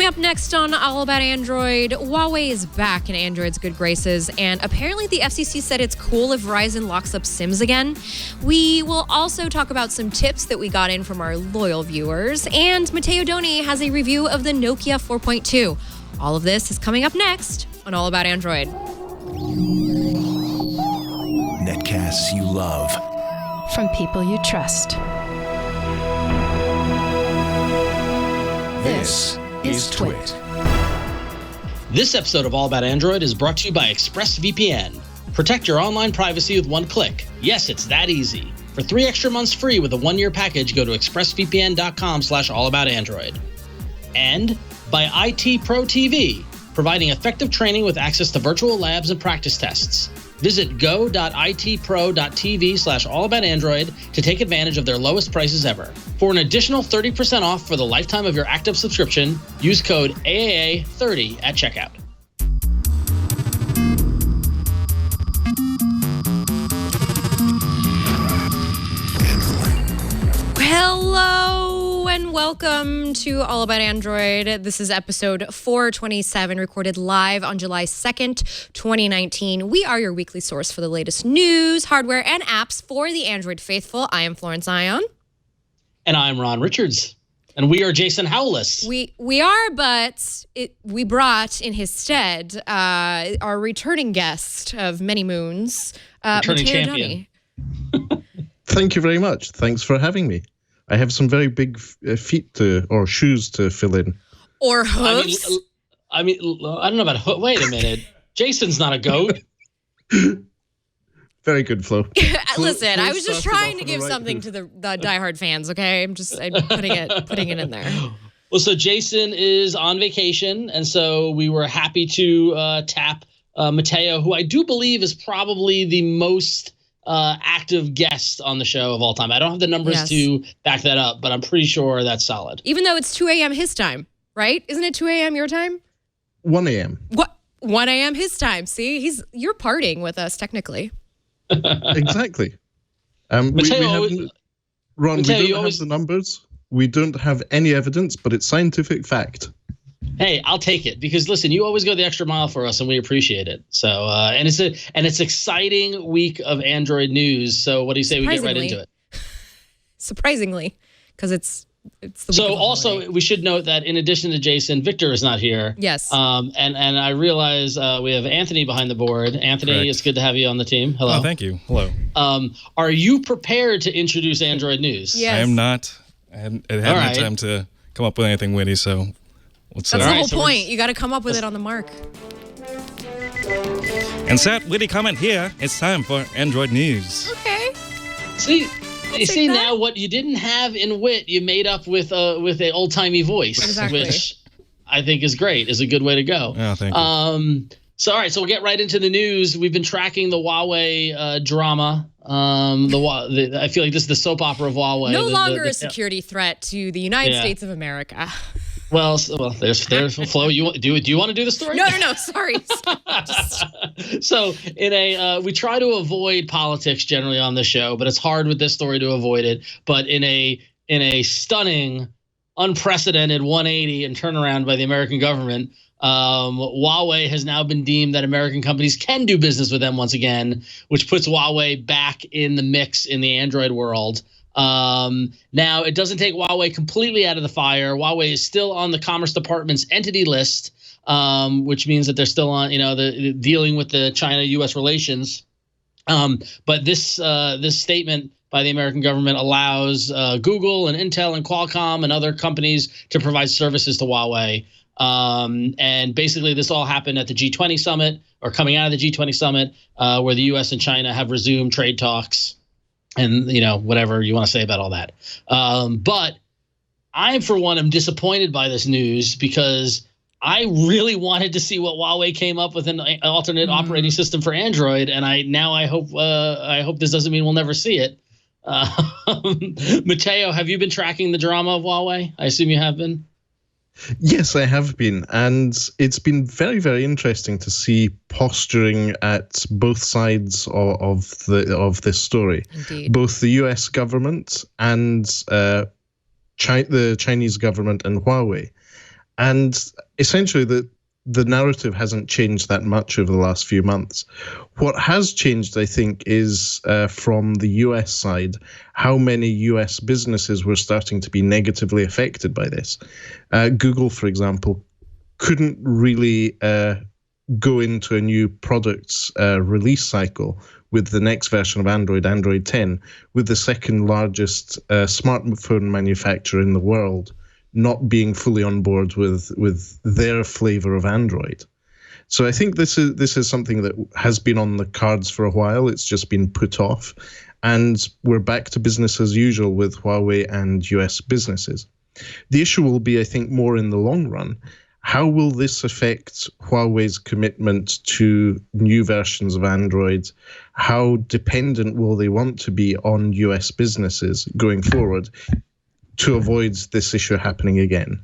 up next on All About Android, Huawei is back in Android's good graces, and apparently the FCC said it's cool if Verizon locks up SIMs again. We will also talk about some tips that we got in from our loyal viewers, and Matteo Doni has a review of the Nokia 4.2. All of this is coming up next on All About Android. Netcasts you love. From people you trust. This is Twit. This episode of All About Android is brought to you by ExpressVPN. Protect your online privacy with one click. Yes, it's that easy. For 3 extra months free with a 1-year package, go to expressvpn.com/allaboutandroid. And by IT Pro TV, providing effective training with access to virtual labs and practice tests. Visit go.itpro.tv/allaboutandroid to take advantage of their lowest prices ever. For an additional 30% off for the lifetime of your active subscription, use code AAA30 at checkout. Hello and welcome to All About Android. This is episode 427, recorded live on July 2nd, 2019. We are your weekly source for the latest news, hardware, and apps for the Android faithful. I am Florence Ion. And I'm Ron Richards. And we are Jason Howless. We are, but we brought in his stead our returning guest of many moons, returning Matteo champion. Doni. Thank you very much. Thanks for having me. I have some very big feet or shoes to fill in. Or hooves. I don't know about wait a minute. Jason's not a goat. Very good, Flo. Listen, I was just trying to give something to the diehard fans, okay? I'm putting it in there. Well, so Jason is on vacation, and so we were happy to tap Matteo, who I do believe is probably the most active guest on the show of all time. I don't have the numbers to back that up, but I'm pretty sure that's solid. Even though it's 2 a.m. his time, right? Isn't it 2 a.m. your time? 1 a.m. What? 1 a.m. his time. See, you're partying with us technically. Exactly. Matteo, we don't have the numbers. We don't have any evidence, but it's scientific fact. Hey, I'll take it because listen, you always go the extra mile for us, and we appreciate it. So, and it's exciting week of Android news. So, what do you say we get right into it? Surprisingly, because it's the so. Week of Also, holiday. we should note that in addition to Jason, Victor is not here. Yes. And I realize we have Anthony behind the board. Anthony, Correct. It's good to have you on the team. Hello. Oh, thank you. Hello. Are you prepared to introduce Android news? Yes. I am not. I haven't had time to come up with anything witty, so let's That's the whole so point. You got to come up with it on the mark. insert witty comment here. It's time for Android news. Okay. See, you see that. now what you didn't have in wit, you made up with an old timey voice, Exactly. which I think is great. Is a good way to go. Oh, thank you. So all right, so we'll get right into the news. We've been tracking the Huawei drama. I feel like this is the soap opera of Huawei. No longer a security threat to the United Yeah. States of America. Well, there's Flo. Do you want to do the story? No. Sorry. So we try to avoid politics generally on the show, but it's hard with this story to avoid it. But in a stunning, unprecedented 180 and turnaround by the American government, Huawei has now been deemed that American companies can do business with them once again, which puts Huawei back in the mix in the Android world. Now, it doesn't take Huawei completely out of the fire. Huawei is still on the Commerce Department's entity list, which means that they're still on, the dealing with the China-U.S. relations. But this statement by the American government allows Google and Intel and Qualcomm and other companies to provide services to Huawei. And basically, this all happened at the G20 summit, or coming out of the G20 summit, where the U.S. and China have resumed trade talks. And, whatever you want to say about all that. But I, for one, am disappointed by this news because I really wanted to see what Huawei came up with an alternate operating system for Android. And I hope this doesn't mean we'll never see it. Matteo, have you been tracking the drama of Huawei? I assume you have been. Yes, I have been, and it's been very, very interesting to see posturing at both sides of this story. Indeed. Both the U.S. government and the Chinese government and Huawei. And essentially, the narrative hasn't changed that much over the last few months. What has changed, I think, is from the US side, how many US businesses were starting to be negatively affected by this. Google, for example, couldn't really go into a new product's release cycle with the next version of Android, Android 10, with the second largest smartphone manufacturer in the world not being fully on board with their flavor of Android. So I think this is something that has been on the cards for a while. It's just been put off, and we're back to business as usual with Huawei and US businesses. The issue will be, I think, more in the long run. How will this affect Huawei's commitment to new versions of Android? How dependent will they want to be on US businesses going forward to avoid this issue happening again?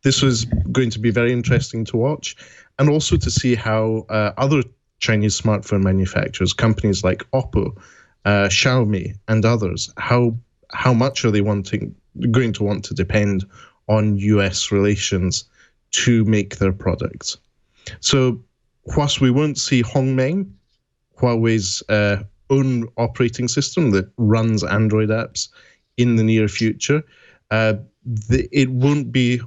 This was going to be very interesting to watch, and also to see how other Chinese smartphone manufacturers, companies like Oppo, Xiaomi, and others, how much are they going to want to depend on US relations to make their products. So whilst we won't see Hongmeng, Huawei's own operating system that runs Android apps, in the near future, it won't be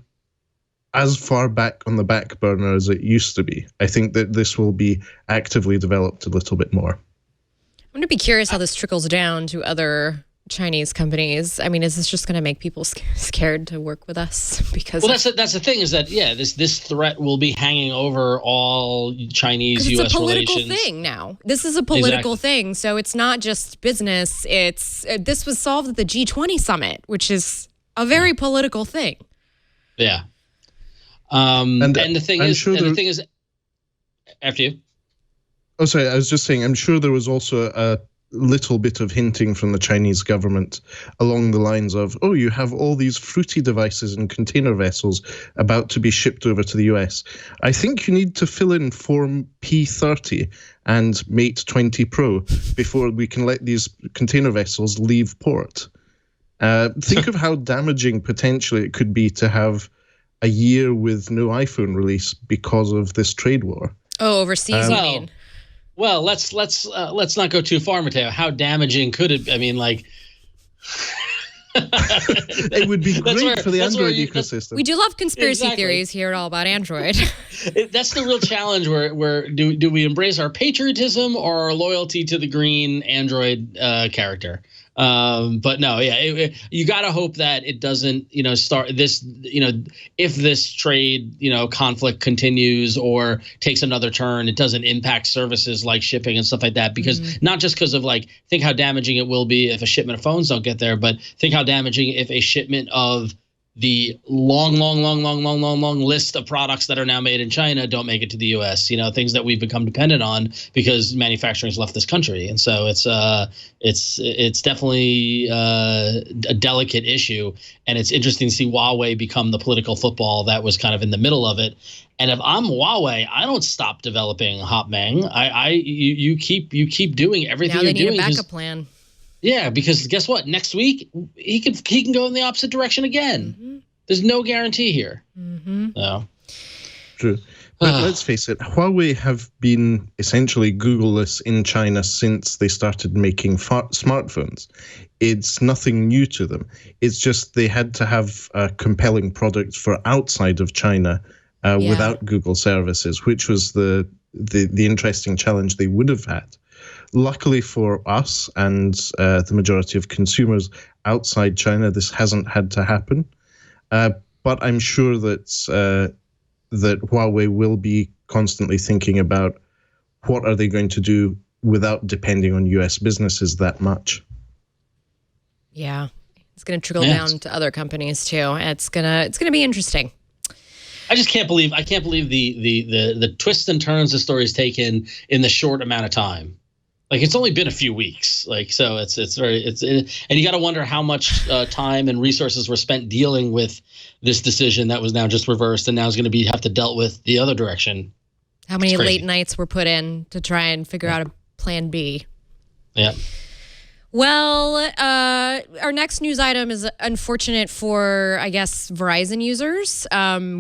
as far back on the back burner as it used to be. I think that this will be actively developed a little bit more. I'm going to be curious how this trickles down to other Chinese companies. I mean, is this just going to make people scared to work with us? Because that's the thing, is that this threat will be hanging over all Chinese U.S. relations. It's a political thing now. This is a political thing, so it's not just business. This was solved at the G20 summit, which is a very political thing. Yeah. And the thing is, after you. Oh, sorry. I was just saying, I'm sure there was also a little bit of hinting from the Chinese government along the lines of, oh, you have all these fruity devices and container vessels about to be shipped over to the US. I think you need to fill in Form P30 and Mate 20 Pro before we can let these container vessels leave port. Think of how damaging potentially it could be to have a year with no iPhone release because of this trade war. Oh, overseas, you mean? Well, let's not go too far, Matteo. How damaging could it? I mean, like, it would be great for the Android ecosystem. We do love conspiracy theories here at All About Android. That's the real challenge. Where do we embrace our patriotism or our loyalty to the green Android character? But no, you got to hope that it doesn't, start this, if this trade, conflict continues or takes another turn, it doesn't impact services like shipping and stuff like that. Because not just because of think how damaging it will be if a shipment of phones don't get there, but think how damaging if a shipment of the long list of products that are now made in China don't make it to the U.S. Things that we've become dependent on because manufacturing has left this country, and so it's definitely a delicate issue, and it's interesting to see Huawei become the political football that was kind of in the middle of it. And if I'm Huawei, I don't stop developing Hongmeng. You keep doing everything you're doing. Now they need a backup plan. Yeah, because guess what? Next week he can go in the opposite direction again. Mm-hmm. There's no guarantee here. Mm-hmm. No. True. But let's face it, Huawei have been essentially Googleless in China since they started making smartphones. It's nothing new to them. It's just they had to have a compelling product for outside of China without Google services, which was the interesting challenge they would have had. Luckily for us and the majority of consumers outside China, this hasn't had to happen. But I'm sure that that Huawei will be constantly thinking about what are they going to do without depending on US businesses that much. Yeah, it's going to trickle down to other companies too. It's gonna be interesting. I can't believe the twists and turns the story's taken in the short amount of time. It's only been a few weeks, so and you got to wonder how much time and resources were spent dealing with this decision that was now just reversed and now is going to have to dealt with the other direction. How many late nights were put in to try and figure out a plan B? Yeah. Well, our next news item is unfortunate for, I guess, Verizon users,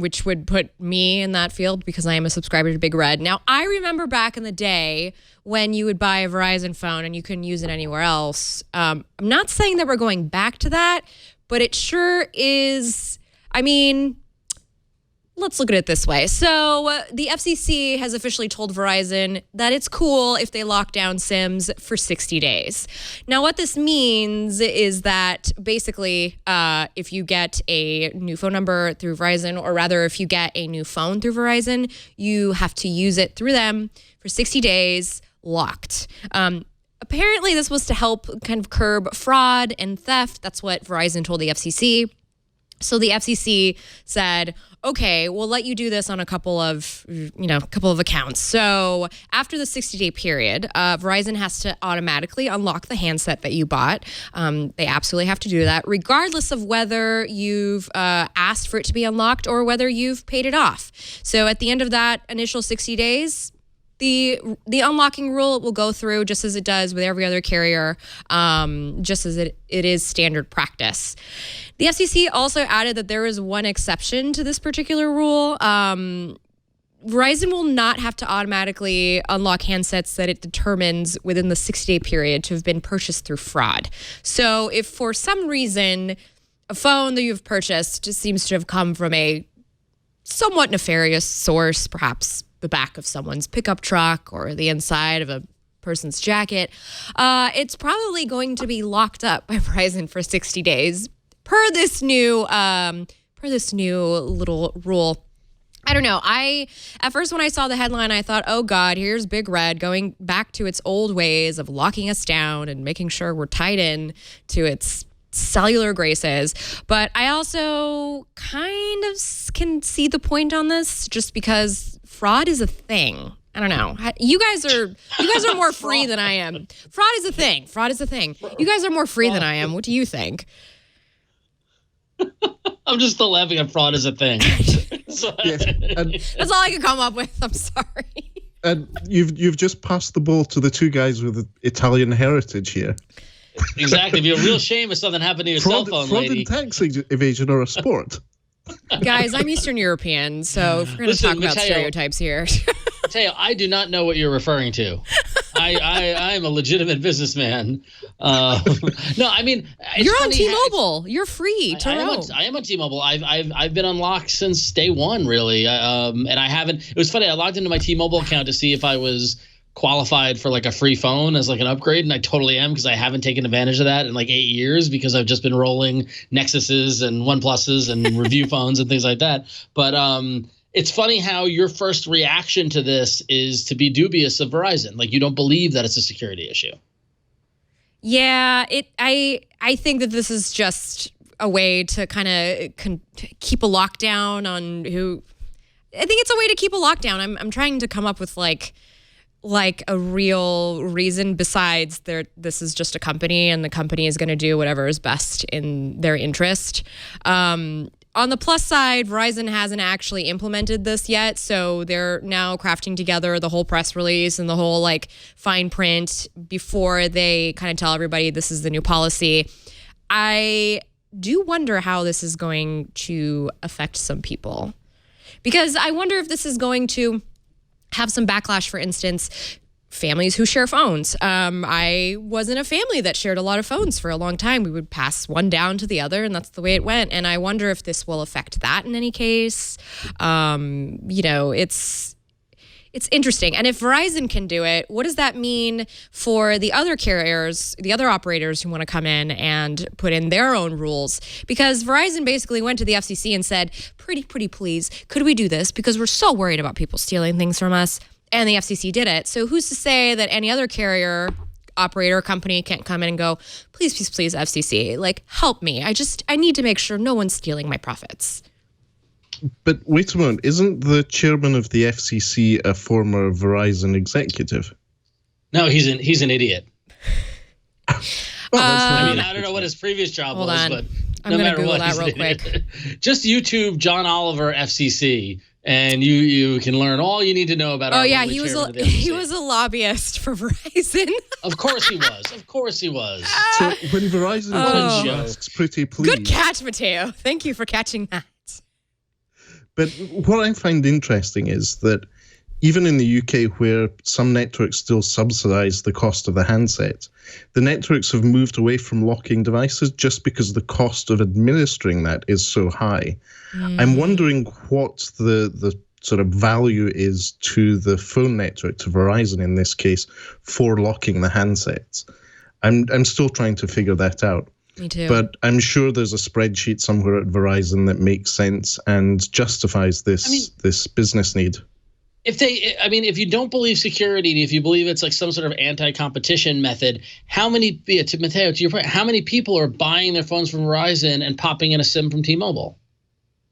which would put me in that field because I am a subscriber to Big Red. Now, I remember back in the day when you would buy a Verizon phone and you couldn't use it anywhere else. I'm not saying that we're going back to that, but it sure is. I mean, let's look at it this way. So the FCC has officially told Verizon that it's cool if they lock down SIMs for 60 days. Now, what this means is that basically if you get a new phone number through Verizon, or rather if you get a new phone through Verizon, you have to use it through them for 60 days locked. Apparently, this was to help kind of curb fraud and theft. That's what Verizon told the FCC. So the FCC said, okay, we'll let you do this on a couple of accounts. So after the 60-day period, Verizon has to automatically unlock the handset that you bought. They absolutely have to do that, regardless of whether you've asked for it to be unlocked or whether you've paid it off. So at the end of that initial 60 days, the unlocking rule will go through just as it does with every other carrier, just as it is standard practice. The FCC also added that there is one exception to this particular rule. Verizon will not have to automatically unlock handsets that it determines within the 60-day period to have been purchased through fraud. So if for some reason a phone that you've purchased just seems to have come from a somewhat nefarious source, perhaps the back of someone's pickup truck or the inside of a person's jacket, it's probably going to be locked up by Verizon for 60 days per this new little rule. I don't know. At first when I saw the headline, I thought, oh God, here's Big Red going back to its old ways of locking us down and making sure we're tied in to its cellular graces. But I also kind of can see the point on this, just because fraud is a thing. I don't know. You guys are more free than I am. Fraud is a thing. You guys are more free than I am. What do you think? I'm just still laughing at fraud is a thing. That's all I can come up with. I'm sorry. And you've just passed the ball to the two guys with Italian heritage here. Exactly. It'd be a real shame if something happened to your cell phone, lady. Fraud and tax evasion are a sport. Guys, I'm Eastern European, so if we're going to talk about stereotypes here. Matteo, I do not know what you're referring to. I'm a legitimate businessman. No, I mean, you're on T-Mobile. You're free to roam. I am on T-Mobile. I've been unlocked since day one, really. And I haven't. It was funny. I logged into my T-Mobile account to see if I was qualified for like a free phone as like an upgrade, and I totally am, because I haven't taken advantage of that in like 8 years, because I've just been rolling Nexuses and OnePluses and review phones and things like that. But it's funny how your first reaction to this is to be dubious of Verizon. Like, you don't believe that it's a security issue. Yeah, I think that this is just a way to kind of keep a lockdown on who. I think it's a way to keep a lockdown. I'm trying to come up with like a real reason besides this is just a company, and the company is going to do whatever is best in their interest. On the plus side, Verizon hasn't actually implemented this yet, so they're now crafting together the whole press release and the whole like fine print before they kind of tell everybody this is the new policy. I do wonder how this is going to affect some people, because I wonder if this is going to have some backlash. For instance, families who share phones. I was in a family that shared a lot of phones for a long time. We would pass one down to the other, and that's the way it went. And I wonder if this will affect that in any case. It's interesting. And if Verizon can do it, what does that mean for the other carriers, the other operators who want to come in and put in their own rules? Because Verizon basically went to the FCC and said, pretty please, could we do this? Because we're so worried about people stealing things from us. And the FCC did it. So who's to say that any other carrier, operator, company can't come in and go, please, FCC, like, help me. I need to make sure no one's stealing my profits. But wait a moment, isn't the chairman of the FCC a former Verizon executive? No, he's an idiot. I don't know what his previous job was, but I'm going to Google that real quick. Just YouTube John Oliver FCC, and you can learn all you need to know about. Oh yeah, he was a lobbyist for Verizon. Of course he was. Of course he was. So when Verizon asks, pretty please. Good catch, Matteo. Thank you for catching that. But what I find interesting is that even in the UK, where some networks still subsidize the cost of the handset, the networks have moved away from locking devices just because the cost of administering that is so high. I'm wondering what the sort of value is to the phone network, to Verizon in this case, for locking the handsets. I'm still trying to figure that out. Me too. But I'm sure there's a spreadsheet somewhere at Verizon that makes sense and justifies this business need. If you don't believe security, and if you believe it's like some sort of anti-competition method, how many, Matteo, to your point, how many people are buying their phones from Verizon and popping in a SIM from T-Mobile?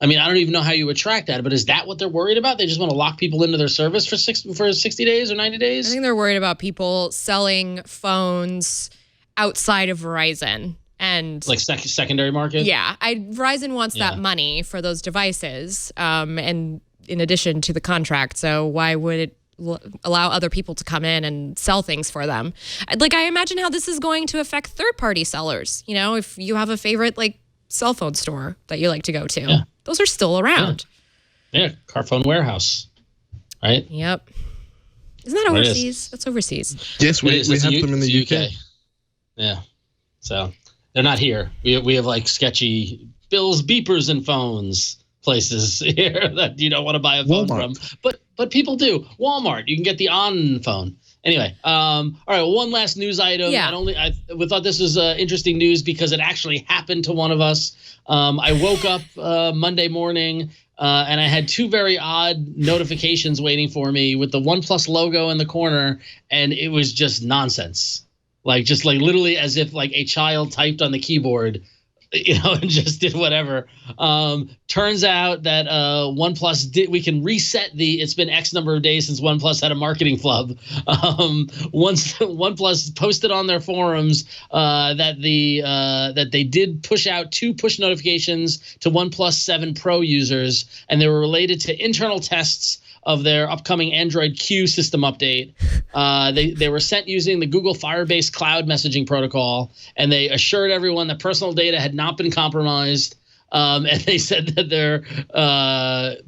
I mean, I don't even know how you would track that, but is that what they're worried about? They just want to lock people into their service for 60 days or 90 days? I think they're worried about people selling phones outside of Verizon. And like secondary market? Yeah. Verizon wants that money for those devices, and in addition to the contract. So why would it allow other people to come in and sell things for them? Like, I imagine how this is going to affect third-party sellers. You know, if you have a favorite, like, cell phone store that you like to go to, those are still around. Yeah, Carphone Warehouse, right? Yep. Isn't that overseas? That's overseas. Yes, we have them in the UK. Yeah. So they're not here. We have like sketchy Bill's beepers and phones places here that you don't want to buy a phone from. But people do. Walmart, you can get the On phone. Anyway, all right, one last news item. Yeah. We thought this was interesting news because it actually happened to one of us. I woke up Monday morning and I had two very odd notifications waiting for me with the OnePlus logo in the corner, and it was just nonsense. Like literally as if like a child typed on the keyboard, and just did whatever. Turns out that OnePlus we can reset it's been X number of days since OnePlus had a marketing flub. Once OnePlus posted on their forums that they did push out 2 push notifications to OnePlus 7 Pro users, and they were related to internal tests of their upcoming Android Q system update. They were sent using the Google Firebase cloud messaging protocol, and they assured everyone that personal data had not been compromised. And they said that they're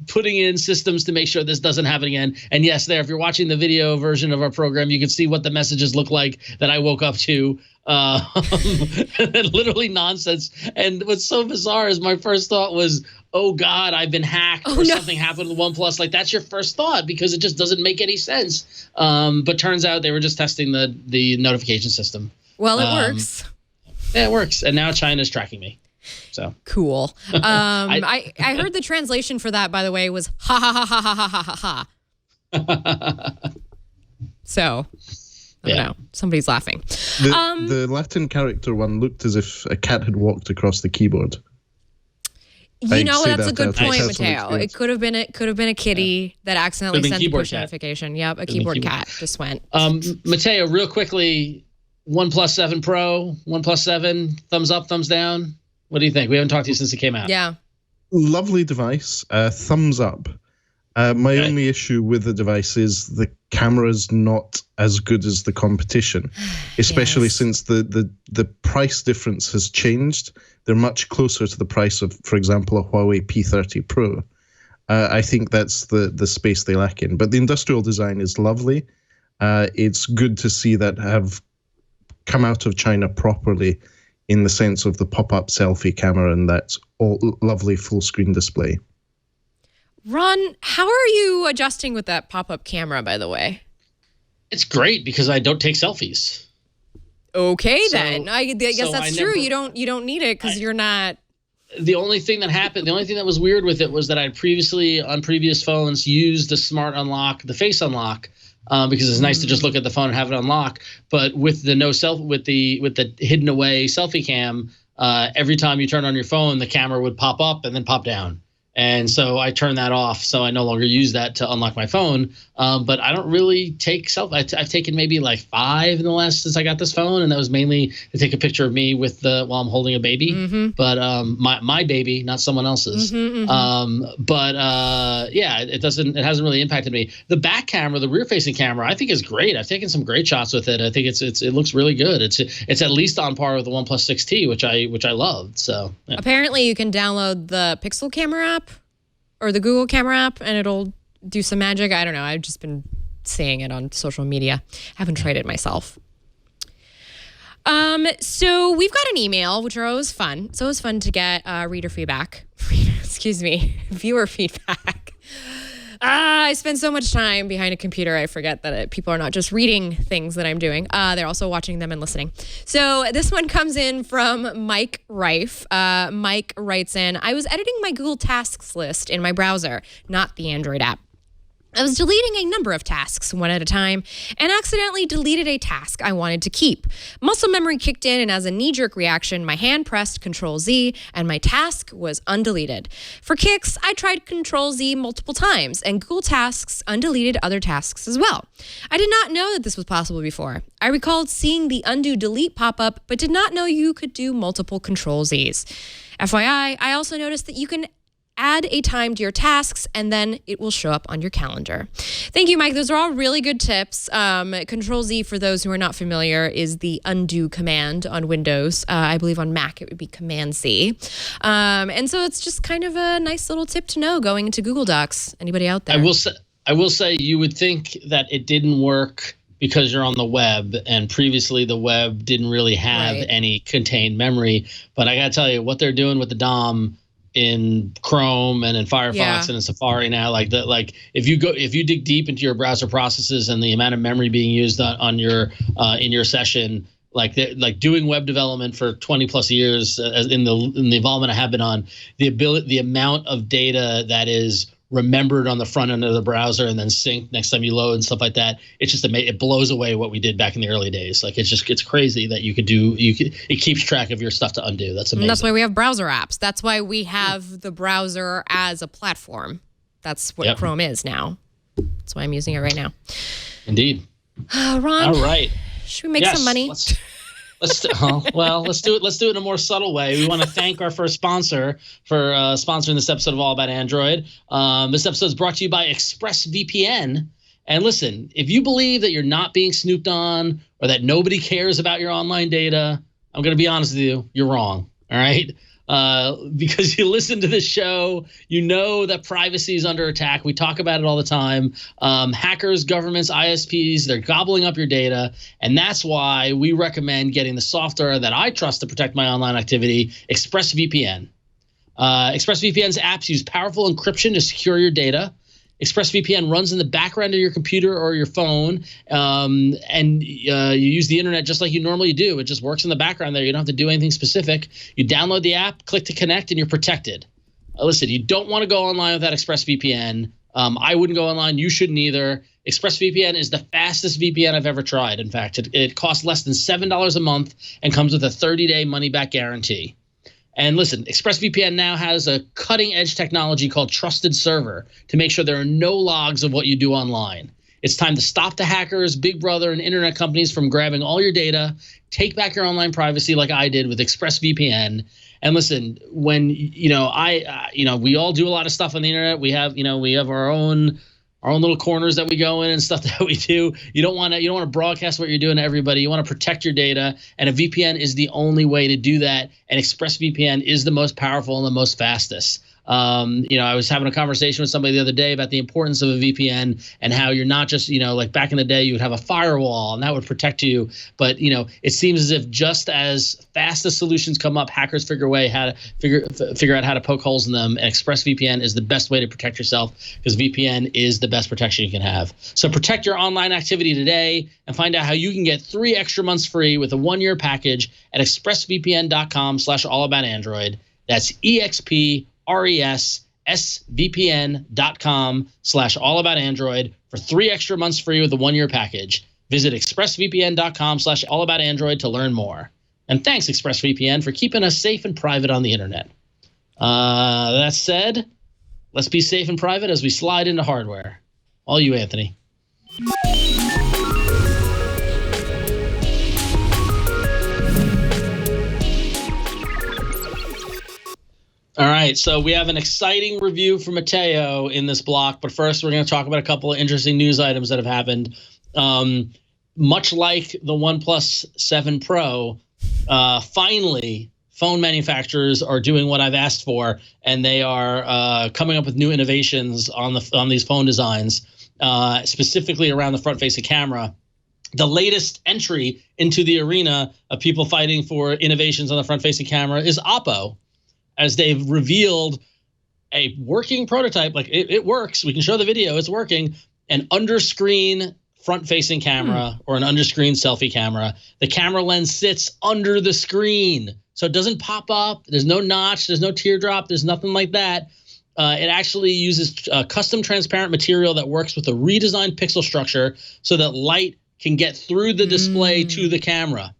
putting in systems to make sure this doesn't happen again. And yes, if you're watching the video version of our program, you can see what the messages look like that I woke up to. Literally nonsense. And what's so bizarre is my first thought was, oh God, I've been hacked or something happened with OnePlus. Like, that's your first thought because it just doesn't make any sense. But turns out they were just testing the notification system. Well, it works. Yeah, it works. And now China's tracking me. So cool. I heard the translation for that, by the way, was ha ha ha ha ha ha ha ha. So I don't know. Somebody's laughing. The Latin character one looked as if a cat had walked across the keyboard. That's a good point, Matteo. It could have been a kitty that accidentally sent a push notification. Yep, a keyboard cat just went. Matteo, real quickly, OnePlus 7 Pro, OnePlus 7, thumbs up, thumbs down. What do you think? We haven't talked to you since it came out. Yeah. Lovely device. Thumbs up. My only issue with the device is the camera's not as good as the competition, especially since the price difference has changed. They're much closer to the price of, for example, a Huawei P30 Pro. I think that's the space they lack in. But the industrial design is lovely. It's good to see that have come out of China properly in the sense of the pop-up selfie camera and that all lovely full-screen display. Ron, how are you adjusting with that pop-up camera, by the way? It's great because I don't take selfies. Okay, then. I guess that's true. You don't need it because you're not. The only thing that was weird with it was that I previously, on previous phones, used the smart unlock, the face unlock, because it's nice to just look at the phone and have it unlock. But with the with the hidden away selfie cam, every time you turn on your phone, the camera would pop up and then pop down. And so I turned that off, so I no longer use that to unlock my phone. But I don't really take selfies. I've taken maybe like 5 in the last since I got this phone, and that was mainly to take a picture of me while I'm holding a baby. Mm-hmm. But my baby, not someone else's. Mm-hmm, mm-hmm. Yeah, it hasn't really impacted me. The back camera, the rear-facing camera, I think is great. I've taken some great shots with it. I think it looks really good. It's at least on par with the OnePlus 6T, which I loved. So yeah. Apparently, you can download the Pixel camera app or the Google camera app, and it'll do some magic. I don't know. I've just been seeing it on social media. Haven't tried it myself. So we've got an email, which are always fun. It's always fun to get reader feedback. Viewer feedback. I spend so much time behind a computer, I forget that people are not just reading things that I'm doing. They're also watching them and listening. So this one comes in from Mike Reif. Mike writes in, I was editing my Google Tasks list in my browser, not the Android app. I was deleting a number of tasks one at a time and accidentally deleted a task I wanted to keep. Muscle memory kicked in, and as a knee-jerk reaction, my hand pressed Control-Z and my task was undeleted. For kicks, I tried Control-Z multiple times, and Google Tasks undeleted other tasks as well. I did not know that this was possible before. I recalled seeing the undo delete pop-up, but did not know you could do multiple Control-Zs. FYI, I also noticed that you can add a time to your tasks, and then it will show up on your calendar. Thank you, Mike. Those are all really good tips. Control-Z, for those who are not familiar, is the undo command on Windows. I believe on Mac it would be Command-C. And so it's just kind of a nice little tip to know going into Google Docs. Anybody out there? I will say you would think that it didn't work because you're on the web, and previously the web didn't really have any contained memory. But I got to tell you, what they're doing with the DOM in Chrome and in Firefox and in Safari now, if you dig deep into your browser processes and the amount of memory being used on your in your session, like doing web development for 20 plus years, in the involvement I have been on, the amount of data that is remembered on the front end of the browser and then synced next time you load and stuff like that, it's just it blows away what we did back in the early days. Like it's crazy that it keeps track of your stuff to undo. That's amazing. And that's why we have browser apps. That's why we have the browser as a platform. That's what Chrome is now. That's why I'm using it right now. Indeed. Ron, all right, should we make some money? Let's do it in a more subtle way. We want to thank our first sponsor for sponsoring this episode of All About Android. This episode is brought to you by ExpressVPN. And listen, if you believe that you're not being snooped on or that nobody cares about your online data, I'm going to be honest with you, you're wrong. All right. Because you listen to this show, you know that privacy is under attack. We talk about it all the time. Hackers, governments, ISPs, they're gobbling up your data. And that's why we recommend getting the software that I trust to protect my online activity, ExpressVPN. ExpressVPN's apps use powerful encryption to secure your data. ExpressVPN runs in the background of your computer or your phone, and you use the internet just like you normally do. It just works in the background there. You don't have to do anything specific. You download the app, click to connect, and you're protected. Listen, you don't want to go online without ExpressVPN. I wouldn't go online. You shouldn't either. ExpressVPN is the fastest VPN I've ever tried. In fact, it costs less than $7 a month and comes with a 30-day money-back guarantee. And listen, ExpressVPN now has a cutting-edge technology called Trusted Server to make sure there are no logs of what you do online. It's time to stop the hackers, Big Brother, and internet companies from grabbing all your data. Take back your online privacy like I did with ExpressVPN. And listen, when we all do a lot of stuff on the internet. We have our own little corners that we go in and stuff that we do. You don't want to broadcast what you're doing to everybody. You want to protect your data, and a VPN is the only way to do that. And ExpressVPN is the most powerful and the most fastest. I was having a conversation with somebody the other day about the importance of a VPN and how you're not just, like back in the day, you would have a firewall and that would protect you. But, it seems as if just as fast as solutions come up, hackers figure out how to poke holes in them. And ExpressVPN is the best way to protect yourself because VPN is the best protection you can have. So protect your online activity today and find out how you can get 3 extra months free with a 1-year package at expressvpn.com/allaboutandroid. That's expressvpn.com/allaboutandroid for 3 extra months free with a 1-year package. Visit expressvpn.com/allaboutandroid to learn more. And thanks, ExpressVPN, for keeping us safe and private on the internet. That said, let's be safe and private as we slide into hardware. All you, Anthony. All right, so we have an exciting review from Matteo in this block, but first we're going to talk about a couple of interesting news items that have happened. Much like the OnePlus 7 Pro, finally, phone manufacturers are doing what I've asked for, and they are coming up with new innovations on these phone designs, specifically around the front-facing camera. The latest entry into the arena of people fighting for innovations on the front-facing camera is Oppo, as they've revealed a working prototype. Like it works. We can show the video. It's working. An under-screen front-facing camera or an under-screen selfie camera. The camera lens sits under the screen, so it doesn't pop up. There's no notch. There's no teardrop. There's nothing like that. It actually uses custom transparent material that works with a redesigned pixel structure so that light can get through the display to the camera.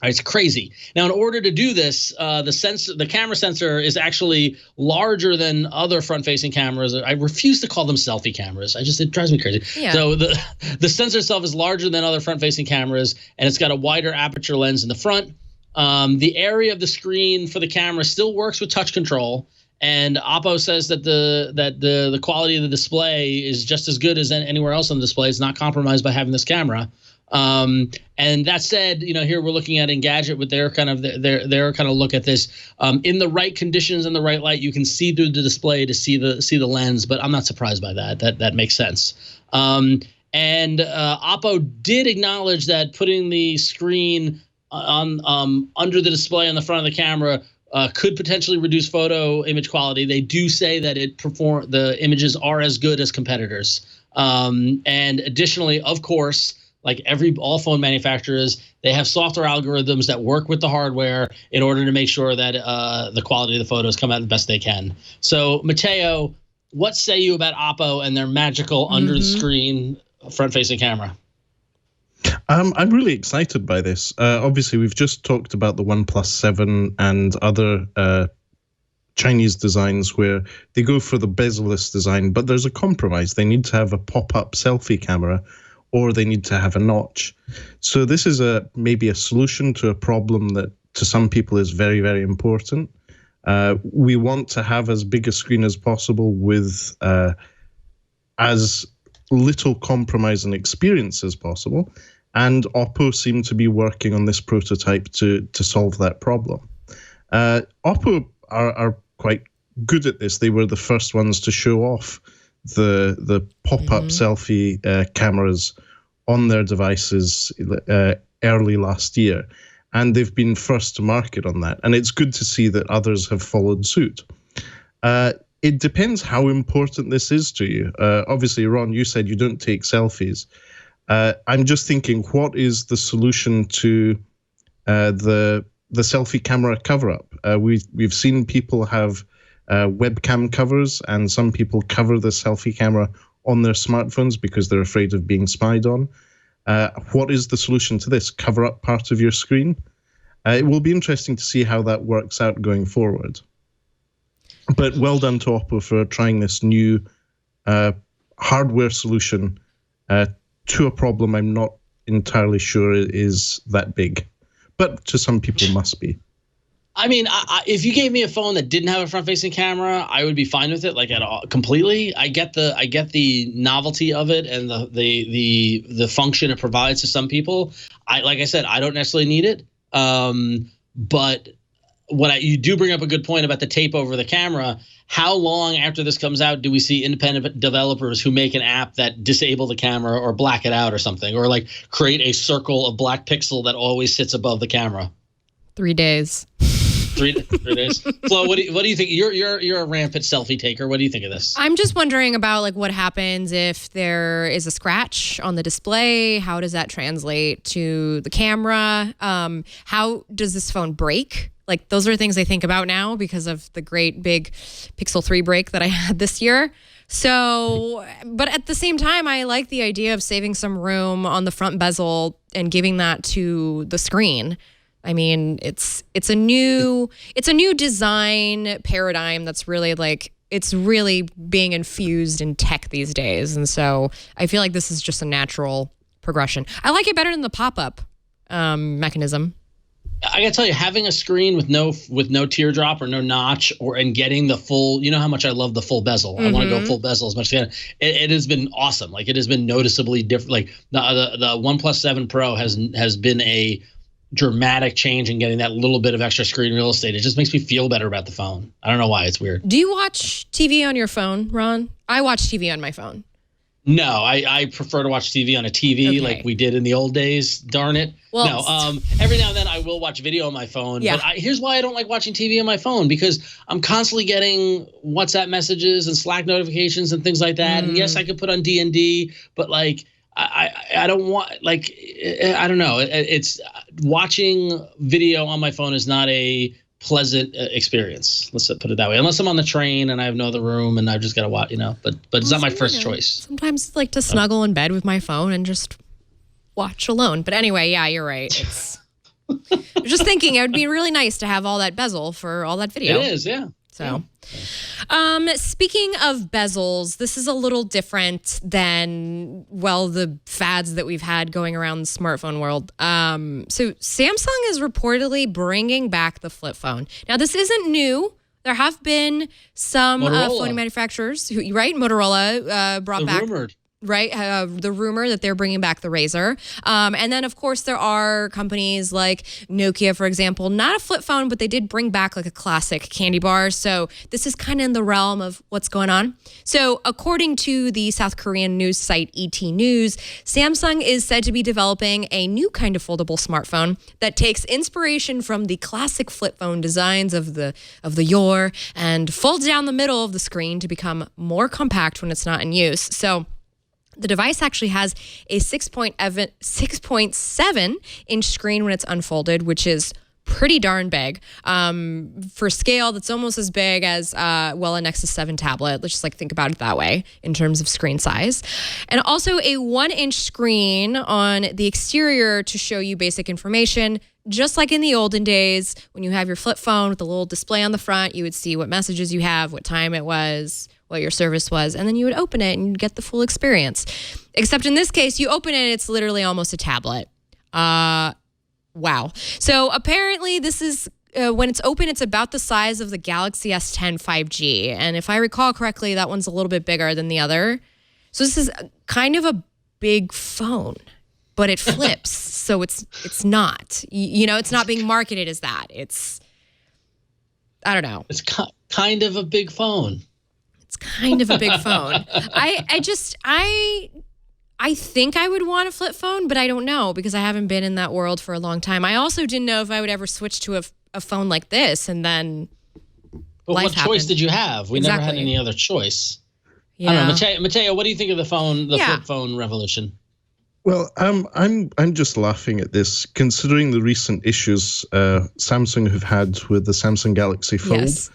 It's crazy. Now, in order to do this, the camera sensor is actually larger than other front-facing cameras. I refuse to call them selfie cameras. It drives me crazy. Yeah. So the sensor itself is larger than other front-facing cameras, and it's got a wider aperture lens in the front. The area of the screen for the camera still works with touch control, and Oppo says that the quality of the display is just as good as anywhere else on the display. It's not compromised by having this camera. And that said, here we're looking at Engadget with their kind of look at this. In the right conditions and the right light, you can see through the display to see the lens, but I'm not surprised by that. That makes sense. And Oppo did acknowledge that putting the screen on under the display on the front of the camera could potentially reduce photo image quality. They do say that the images are as good as competitors. And additionally, of course, like all phone manufacturers, they have software algorithms that work with the hardware in order to make sure that the quality of the photos come out the best they can. So, Matteo, what say you about Oppo and their magical under-the-screen front-facing camera? I'm really excited by this. Obviously, we've just talked about the OnePlus 7 and other Chinese designs where they go for the bezel-less design, but there's a compromise. They need to have a pop-up selfie camera, or they need to have a notch. So this is maybe a solution to a problem that to some people is very, very important. We want to have as big a screen as possible with as little compromise and experience as possible. And Oppo seem to be working on this prototype to solve that problem. Oppo are quite good at this. They were the first ones to show off the pop-up selfie cameras on their devices early last year, and they've been first to market on that. And it's good to see that others have followed suit. It depends how important this is to you. Obviously, Ron, you said you don't take selfies. I'm just thinking, what is the solution to the selfie camera cover-up? We've seen people have webcam covers, and some people cover the selfie camera on their smartphones because they're afraid of being spied on. What is the solution to this? Cover up part of your screen? It will be interesting to see how that works out going forward. But well done to Oppo for trying this new hardware solution to a problem I'm not entirely sure is that big. But to some people must be. I mean, if you gave me a phone that didn't have a front-facing camera, I would be fine with it, like at all, completely. I get the novelty of it and the function it provides to some people. Like I said, I don't necessarily need it. But you do bring up a good point about the tape over the camera. How long after this comes out do we see independent developers who make an app that disable the camera or black it out or something, or like create a circle of black pixel that always sits above the camera? 3 days. 3 days. Flo, what do you think? You're a rampant selfie taker. What do you think of this? I'm just wondering about like what happens if there is a scratch on the display. How does that translate to the camera? How does this phone break? Like those are things I think about now because of the great big Pixel 3 break that I had this year. So, but at the same time, I like the idea of saving some room on the front bezel and giving that to the screen. I mean, it's a new design paradigm that's really like it's really being infused in tech these days. And so I feel like this is just a natural progression. I like it better than the pop-up mechanism. I gotta tell you, having a screen with no teardrop or no notch, and getting the full, you know how much I love the full bezel. I want to go full bezel as much as I can. It has been awesome. Like, it has been noticeably different. Like the OnePlus 7 Pro has been a dramatic change in getting that little bit of extra screen real estate. It just makes me feel better about the phone. I don't know why. It's weird. Do you watch TV on your phone, Ron? I watch TV on my phone. No, I prefer to watch TV on a TV like we did in the old days. Darn it. Well, no, every now and then I will watch video on my phone. Yeah. But here's why I don't like watching TV on my phone, because I'm constantly getting WhatsApp messages and Slack notifications and things like that. And yes, I could put on D&D, but like I don't want, like, I don't know. It's watching video on my phone is not a pleasant experience. Let's put it that way. Unless I'm on the train and I have no other room and I've just got to watch, but it's not my first choice. Sometimes I like to snuggle in bed with my phone and just watch alone. But anyway, yeah, you're right. It's just thinking it would be really nice to have all that bezel for all that video. It is, yeah. So, speaking of bezels, this is a little different than, well, the fads that we've had going around the smartphone world. So Samsung is reportedly bringing back the flip phone. Now, this isn't new. There have been some phone manufacturers who, right? Motorola brought back. Rumored. Right, the rumor that they're bringing back the Razr. And then, of course, there are companies like Nokia, for example, not a flip phone, but they did bring back like a classic candy bar. So this is kind of in the realm of what's going on. So according to the South Korean news site ET News, Samsung is said to be developing a new kind of foldable smartphone that takes inspiration from the classic flip phone designs of the yore and folds down the middle of the screen to become more compact when it's not in use. So the device actually has a 6.7 inch screen when it's unfolded, which is pretty darn big. For scale, that's almost as big as, a Nexus 7 tablet. Let's just think about it that way in terms of screen size. And also a 1-inch screen on the exterior to show you basic information. Just like in the olden days, when you have your flip phone with a little display on the front, you would see what messages you have, what time it was, what your service was, and then you would open it and you'd get the full experience. Except in this case, you open it, it's literally almost a tablet. Wow. So apparently this is, when it's open, it's about the size of the Galaxy S10 5G. And if I recall correctly, that one's a little bit bigger than the other. So this is kind of a big phone, but it flips. So it's not, it's not being marketed as that. It's, I don't know. It's kind of a big phone. It's kind of a big phone. I think I would want a flip phone, but I don't know because I haven't been in that world for a long time. I also didn't know if I would ever switch to a phone like this, and then what choice did you have? We never had any other choice. Yeah. I don't know, Matteo, what do you think of the flip phone revolution? Well, I'm just laughing at this, considering the recent issues Samsung have had with the Samsung Galaxy Fold. Yes.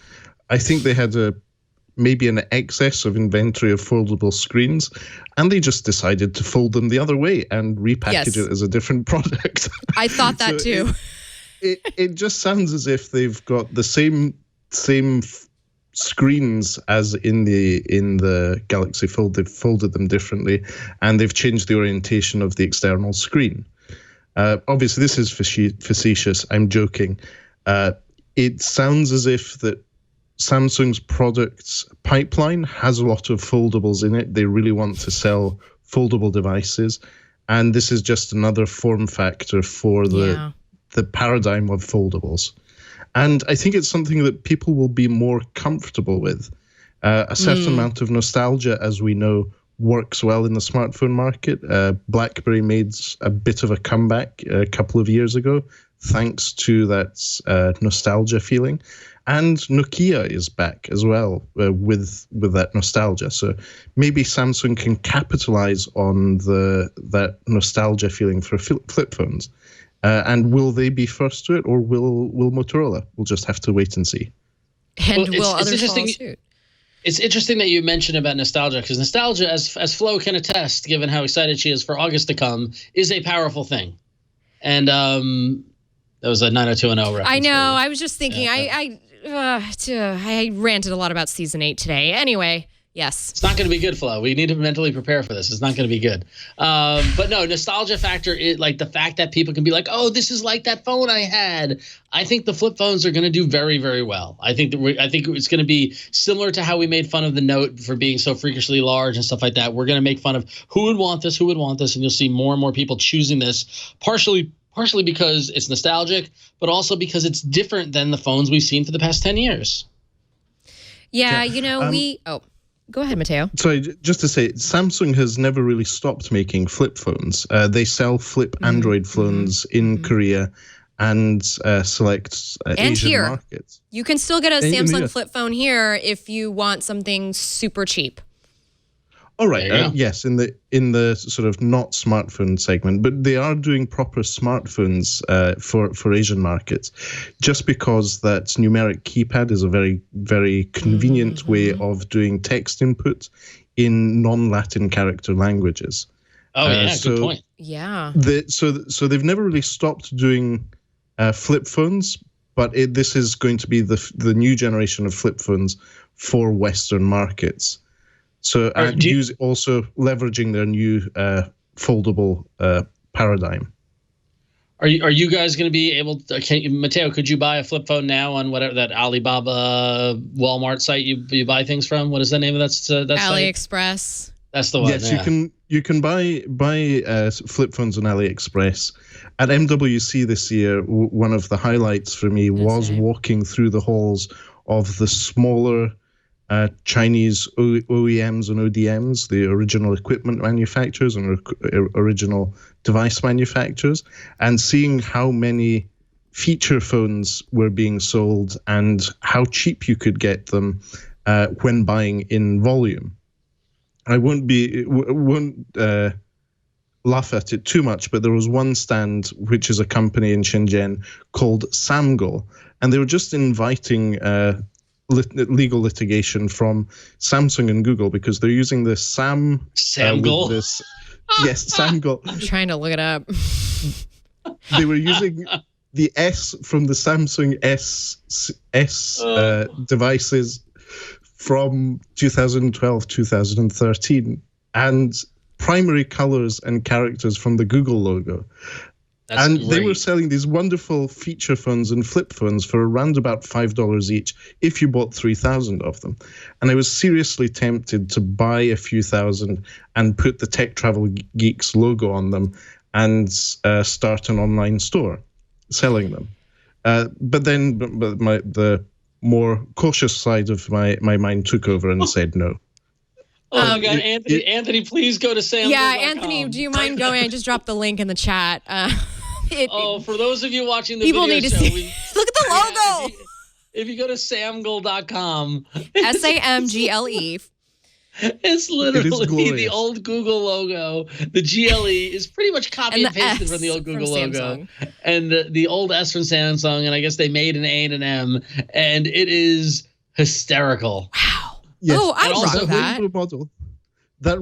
I think they had maybe an excess of inventory of foldable screens, and they just decided to fold them the other way and repackage it as a different product. I thought that too. It just sounds as if they've got the same screens as in the Galaxy Fold. They've folded them differently, and they've changed the orientation of the external screen. Obviously, this is facetious. I'm joking. It sounds as if that Samsung's products pipeline has a lot of foldables in it. They really want to sell foldable devices, and this is just another form factor for the paradigm of foldables. And I think it's something that people will be more comfortable with. A certain amount of nostalgia, as we know, works well in the smartphone market. BlackBerry made a bit of a comeback a couple of years ago, thanks to that nostalgia feeling. And Nokia is back as well with that nostalgia. So maybe Samsung can capitalize on that nostalgia feeling for flip phones. And will they be first to it, or will Motorola? We'll just have to wait and see. And will others follow suit? It's interesting that you mentioned about nostalgia, because nostalgia, as Flo can attest, given how excited she is for August to come, is a powerful thing. And that was a 90210 reference. I know. I was just thinking. I ranted a lot about season 8 today. Anyway, yes. It's not going to be good, Flo. We need to mentally prepare for this. It's not going to be good. But no, nostalgia factor, like the fact that people can be like, oh, this is like that phone I had. I think the flip phones are going to do very, very well. I think it's going to be similar to how we made fun of the Note for being so freakishly large and stuff like that. We're going to make fun of who would want this, and you'll see more and more people choosing this, partially because it's nostalgic, but also because it's different than the phones we've seen for the past 10 years. Yeah, go ahead, Matteo. Sorry, just to say, Samsung has never really stopped making flip phones. They sell flip Android phones in Korea and select Asian markets. You can still get a Samsung flip phone here if you want something super cheap. All right. Yes, in the sort of not smartphone segment, but they are doing proper smartphones for Asian markets, just because that numeric keypad is a very, very convenient way of doing text input in non-Latin character languages. Oh yeah, good point. Yeah. So they've never really stopped doing flip phones, but this is going to be the new generation of flip phones for Western markets. So also leveraging their new foldable paradigm. Are you guys going to be able to, Matteo, could you buy a flip phone now on whatever that Alibaba Walmart site you buy things from? What is the name of that site? AliExpress. That's the one. Yes, you can buy flip phones on AliExpress. At MWC this year, one of the highlights for me was walking through the halls of the smaller Chinese OEMs and ODMs, the original equipment manufacturers and original device manufacturers, and seeing how many feature phones were being sold and how cheap you could get them when buying in volume. I won't laugh at it too much, but there was one stand, which is a company in Shenzhen called Samgle, and they were just inviting legal litigation from Samsung and Google because they're using the Samgle. Yes, Samgle. I'm trying to look it up. They were using the S from the Samsung S devices from 2012, 2013, and primary colors and characters from the Google logo. That's and great. They were selling these wonderful feature phones and flip phones for around about $5 each if you bought 3,000 of them. And I was seriously tempted to buy a few thousand and put the Tech Travel Geeks logo on them and start an online store selling them. But the more cautious side of my mind took over and said no. Oh my God, Anthony, please go to Samsung.com. Yeah, Anthony, do you mind going? I just dropped the link in the chat. For those of you watching the people video need to show, see. Look at the logo. If you go to samgle.com, SAMGLE. It's literally the old Google logo. The GLE is pretty much copy and pasted from the old Google logo. And the old S from Samsung, and I guess they made an A and an M, and it is hysterical. Wow. Yes. Oh, I rock that. Model. That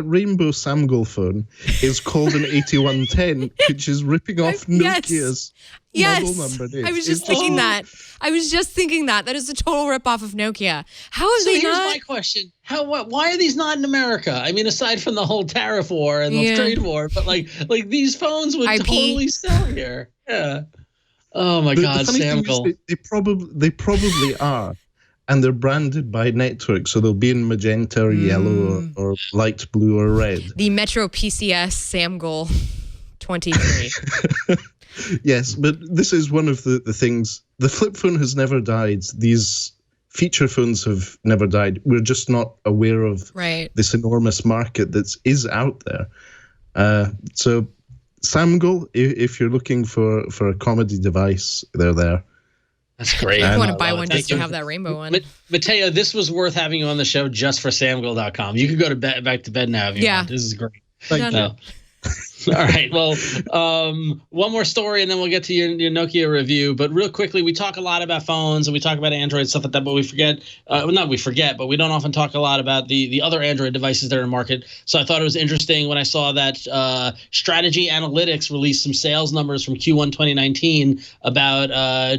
rainbow Samgle phone is called an 8110, which is ripping off Nokia's model number. I was just thinking that. That is a total ripoff of Nokia. How have they here's not? My question: why are these not in America? I mean, aside from the whole tariff war and the trade war, but like these phones would totally sell here. Yeah. Oh my God, Samgle. They probably are. And they're branded by network, so they'll be in magenta or yellow or light blue or red. The Metro PCS Samgle 23. Yes, but this is one of the things. The flip phone has never died. These feature phones have never died. We're just not aware of this enormous market that is out there. So Samgle, if you're looking for a comedy device, they're there. That's great. I want to buy one just to have that rainbow one. Mateo, this was worth having you on the show just for Samgle.com. You can go back to bed now if you want. This is great. Thank you. All right. Well, one more story, and then we'll get to your Nokia review. But real quickly, we talk a lot about phones, and we talk about Android, stuff like that, but we forget but we don't often talk a lot about the other Android devices that are in market. So I thought it was interesting when I saw that Strategy Analytics released some sales numbers from Q1 2019 about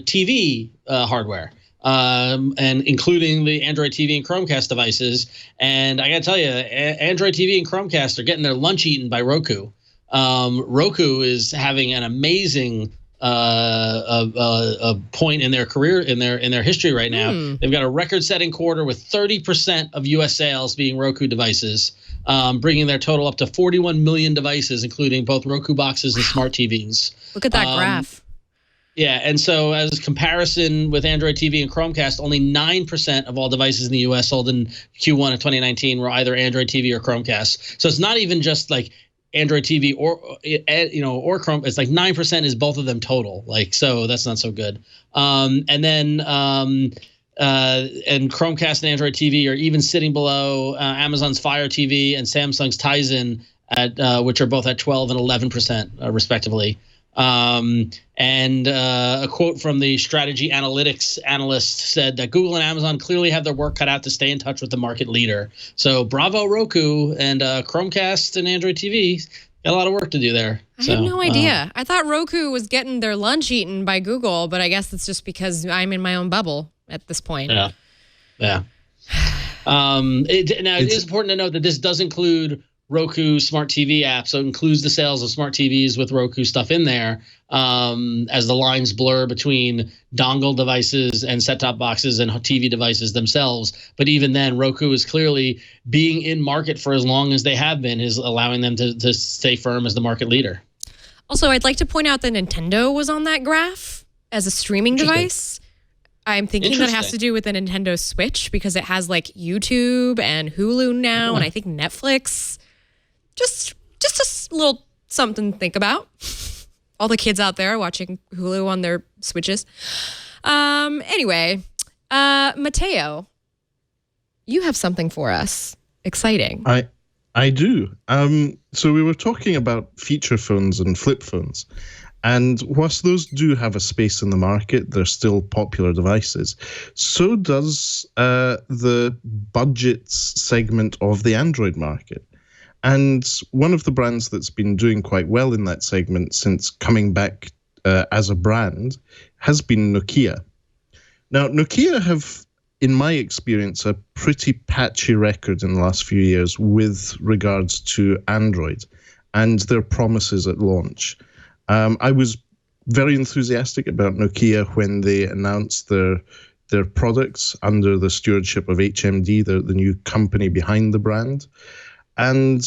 TV hardware. and including the Android TV and Chromecast devices. And I got to tell you, Android TV and Chromecast are getting their lunch eaten by Roku. Roku is having an amazing a point in their career, in their history right now. They've got a record-setting quarter with 30% of U.S. sales being Roku devices, bringing their total up to 41 million devices, including both Roku boxes and smart TVs. Look at that graph. Yeah, and so as comparison with Android TV and Chromecast, only 9% of all devices in the U.S. sold in Q1 of 2019 were either Android TV or Chromecast. So it's not even just like Android TV or Chrome. It's like 9% is both of them total. Like, so that's not so good. And Chromecast and Android TV are even sitting below Amazon's Fire TV and Samsung's Tizen, which are both at 12 and 11% respectively. And a quote from the strategy analytics analyst said that Google and Amazon clearly have their work cut out to stay in touch with the market leader. So bravo Roku and Chromecast and Android TV. Got a lot of work to do there. I had no idea. I thought Roku was getting their lunch eaten by Google, but I guess it's just because I'm in my own bubble at this point. Yeah. It is important to note that this does include Roku smart TV app, so it includes the sales of smart TVs with Roku stuff in there, as the lines blur between dongle devices and set-top boxes and TV devices themselves. But even then, Roku is clearly being in market for as long as they have been, is allowing them to stay firm as the market leader. Also, I'd like to point out that Nintendo was on that graph as a streaming device. I'm thinking that has to do with the Nintendo Switch because it has like YouTube and Hulu now, and I think Netflix. Just a little something to think about. All the kids out there watching Hulu on their Switches. Anyway, Matteo, you have something for us. Exciting. I do. So we were talking about feature phones and flip phones. And whilst those do have a space in the market, they're still popular devices. So does the budgets segment of the Android market. And one of the brands that's been doing quite well in that segment since coming back as a brand has been Nokia. Now, Nokia have, in my experience, a pretty patchy record in the last few years with regards to Android and their promises at launch. I was very enthusiastic about Nokia when they announced their products under the stewardship of HMD, the new company behind the brand. And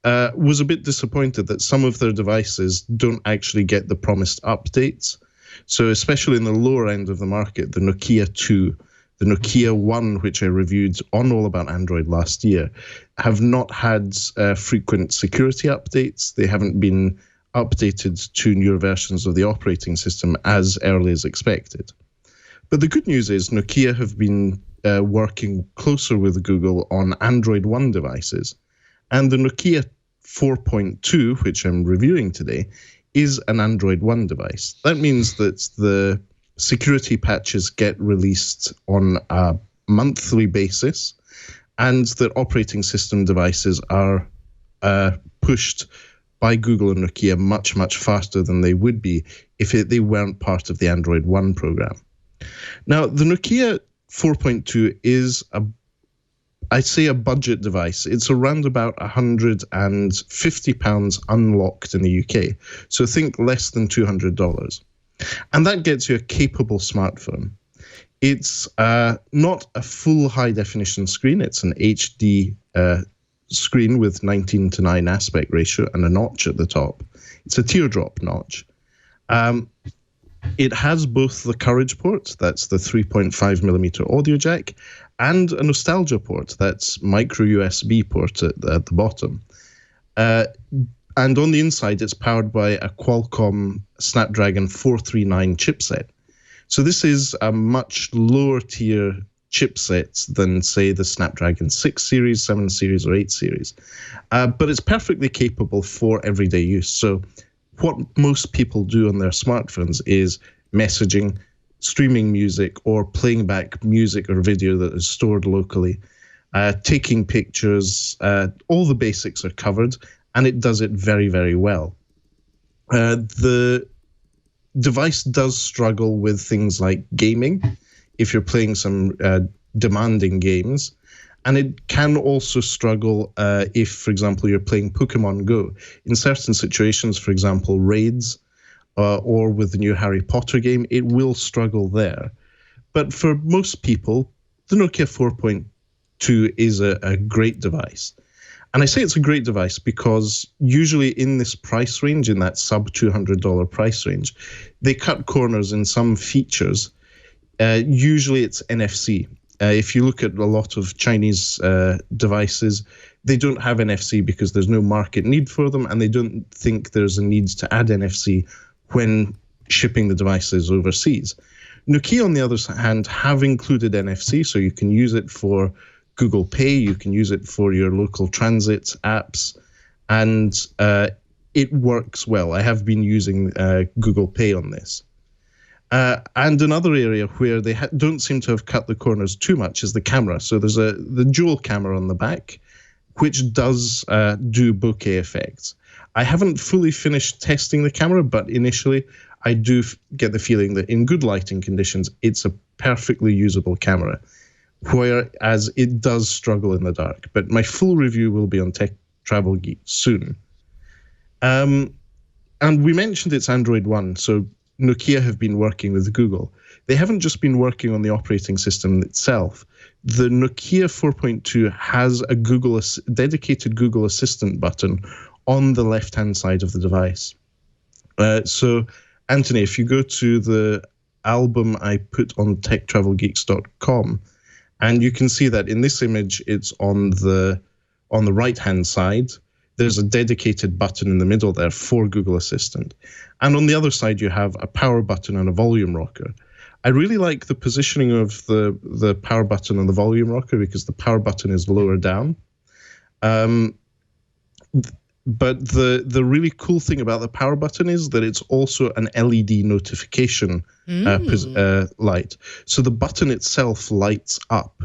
was a bit disappointed that some of their devices don't actually get the promised updates. So especially in the lower end of the market, the Nokia 2, the Nokia 1, which I reviewed on All About Android last year, have not had frequent security updates. They haven't been updated to newer versions of the operating system as early as expected. But the good news is Nokia have been working closer with Google on Android One devices. And the Nokia 4.2, which I'm reviewing today, is an Android One device. That means that the security patches get released on a monthly basis, and that operating system devices are pushed by Google and Nokia much, much faster than they would be if they weren't part of the Android One program. Now, the Nokia 4.2 is I'd say a budget device. It's around about £150 unlocked in the UK. So think less than $200. And that gets you a capable smartphone. It's not a full high-definition screen. It's an HD screen with 19:9 aspect ratio and a notch at the top. It's a teardrop notch. It has both the Courage port, that's the 3.5mm audio jack, and a Nostalgia port, that's micro USB port at the bottom. And on the inside, it's powered by a Qualcomm Snapdragon 439 chipset. So this is a much lower tier chipset than, say, the Snapdragon 6 series, 7 series, or 8 series. But it's perfectly capable for everyday use. So what most people do on their smartphones is messaging, streaming music, or playing back music or video that is stored locally, taking pictures. All the basics are covered, and it does it very, very well. The device does struggle with things like gaming. if you're playing some demanding games. And it can also struggle if, for example, you're playing Pokemon Go. In certain situations, for example, raids or with the new Harry Potter game, it will struggle there. But for most people, the Nokia 4.2 is a great device. And I say it's a great device because usually in this price range, in that sub $200 price range, they cut corners in some features. Usually it's NFC. If you look at a lot of Chinese devices, they don't have NFC because there's no market need for them, and they don't think there's a need to add NFC when shipping the devices overseas. Nokia, on the other hand, have included NFC, so you can use it for Google Pay, you can use it for your local transit apps, and it works well. I have been using Google Pay on this. And another area where they don't seem to have cut the corners too much is the camera. So there's the dual camera on the back, which does do bokeh effects. I haven't fully finished testing the camera, but initially I do get the feeling that in good lighting conditions, it's a perfectly usable camera, whereas it does struggle in the dark. But my full review will be on Tech Travel Geek soon. And we mentioned it's Android One, so Nokia have been working with Google. They haven't just been working on the operating system itself. The Nokia 4.2 has a dedicated Google Assistant button on the left-hand side of the device. So, Anthony, if you go to the album I put on techtravelgeeks.com, and you can see that in this image, it's on the right-hand side. There's a dedicated button in the middle there for Google Assistant. And on the other side, you have a power button and a volume rocker. I really like the positioning of the power button and the volume rocker because the power button is lower down. But the really cool thing about the power button is that it's also an LED notification light. So the button itself lights up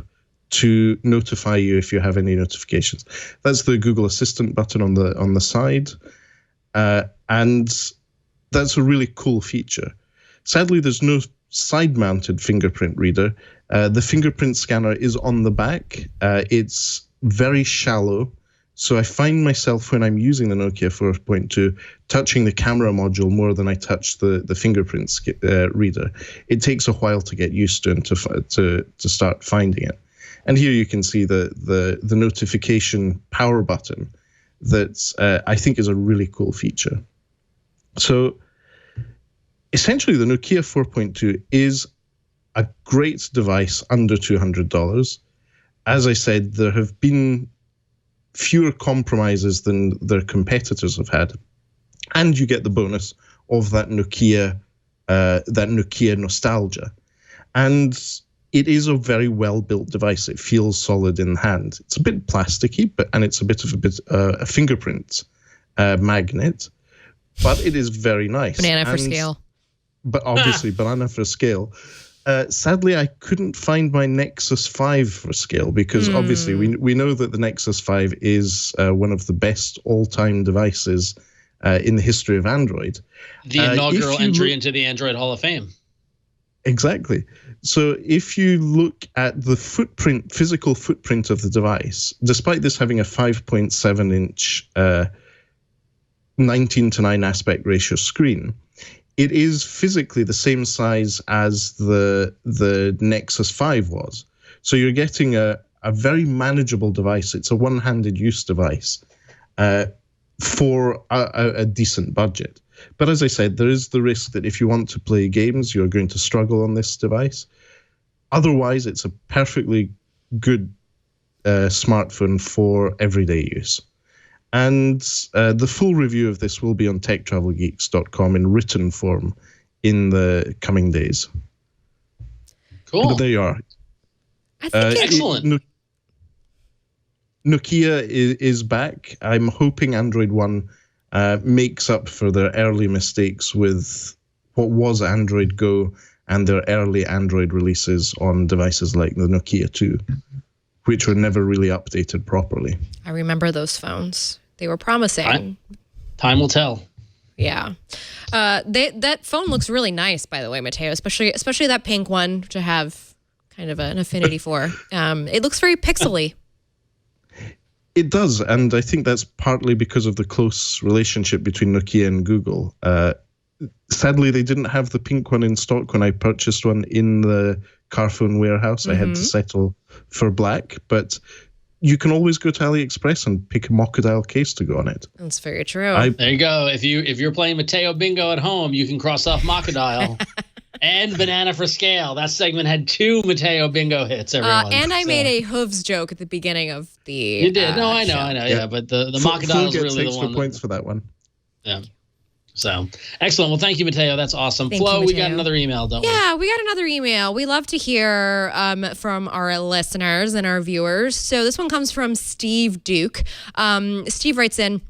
to notify you if you have any notifications. That's the Google Assistant button on the side, and that's a really cool feature. Sadly, there's no side-mounted fingerprint reader. The fingerprint scanner is on the back. It's very shallow, so I find myself when I'm using the Nokia 4.2 touching the camera module more than I touch the fingerprint reader. It takes a while to get used to and to start finding it. And here you can see the notification power button that I think is a really cool feature. So essentially, the Nokia 4.2 is a great device under $200. As I said, there have been fewer compromises than their competitors have had. And you get the bonus of that Nokia nostalgia. And it is a very well-built device. It feels solid in hand. It's a bit plasticky, and it's a bit of a fingerprint magnet, but it is very nice. Banana for scale. But obviously, banana for scale. Sadly, I couldn't find my Nexus 5 for scale because obviously we know that the Nexus 5 is one of the best all-time devices in the history of Android. The inaugural entry into the Android Hall of Fame. Exactly. So if you look at the physical footprint of the device, despite this having a 5.7-inch 19:9 aspect ratio screen, it is physically the same size as the Nexus 5 was. So you're getting a very manageable device. It's a one-handed use device for a decent budget. But as I said, there is the risk that if you want to play games, you're going to struggle on this device. Otherwise, it's a perfectly good smartphone for everyday use. And the full review of this will be on techtravelgeeks.com in written form in the coming days. Cool. But there you are. I think excellent. Nokia is back. I'm hoping Android One makes up for their early mistakes with what was Android Go and their early Android releases on devices like the Nokia 2, which were never really updated properly. I remember those phones. They were promising. Time will tell. Yeah. That phone looks really nice, by the way, Matteo, especially that pink one to have kind of an affinity for. It looks very pixely. It does, and I think that's partly because of the close relationship between Nokia and Google. Sadly, they didn't have the pink one in stock when I purchased one in the Carphone warehouse. I had to settle for black, but you can always go to AliExpress and pick a Mocodile case to go on it. That's very true. There you go. If you're playing Matteo Bingo at home, you can cross off Mocodile. And Banana for Scale. That segment had 2 Matteo Bingo hits, everyone. And I made a hooves joke at the beginning of the You did. No, I know, show. I know. Yeah, but the Mocodile is really the one. Points for that one. Yeah. So, excellent. Well, thank you, Matteo. That's awesome. Thank Flo, you, we got Matteo. another email, don't we? Yeah, we got another email. We love to hear from our listeners and our viewers. So this one comes from Steve Duke. Steve writes in,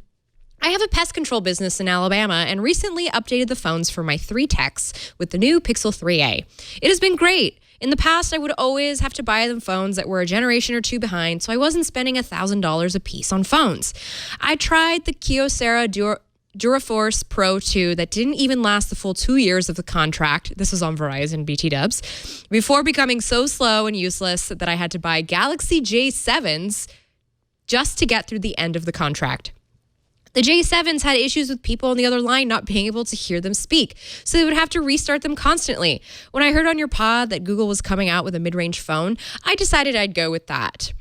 I have a pest control business in Alabama and recently updated the phones for my 3 techs with the new Pixel 3a. It has been great. In the past, I would always have to buy them phones that were a generation or 2 behind, so I wasn't spending $1,000 a piece on phones. I tried the Kyocera Duraforce Pro 2 that didn't even last the full 2 years of the contract. This was on Verizon BT Dubs. Before becoming so slow and useless that I had to buy Galaxy J7s just to get through the end of the contract. The J7s had issues with people on the other line not being able to hear them speak, so they would have to restart them constantly. When I heard on your pod that Google was coming out with a mid-range phone, I decided I'd go with that.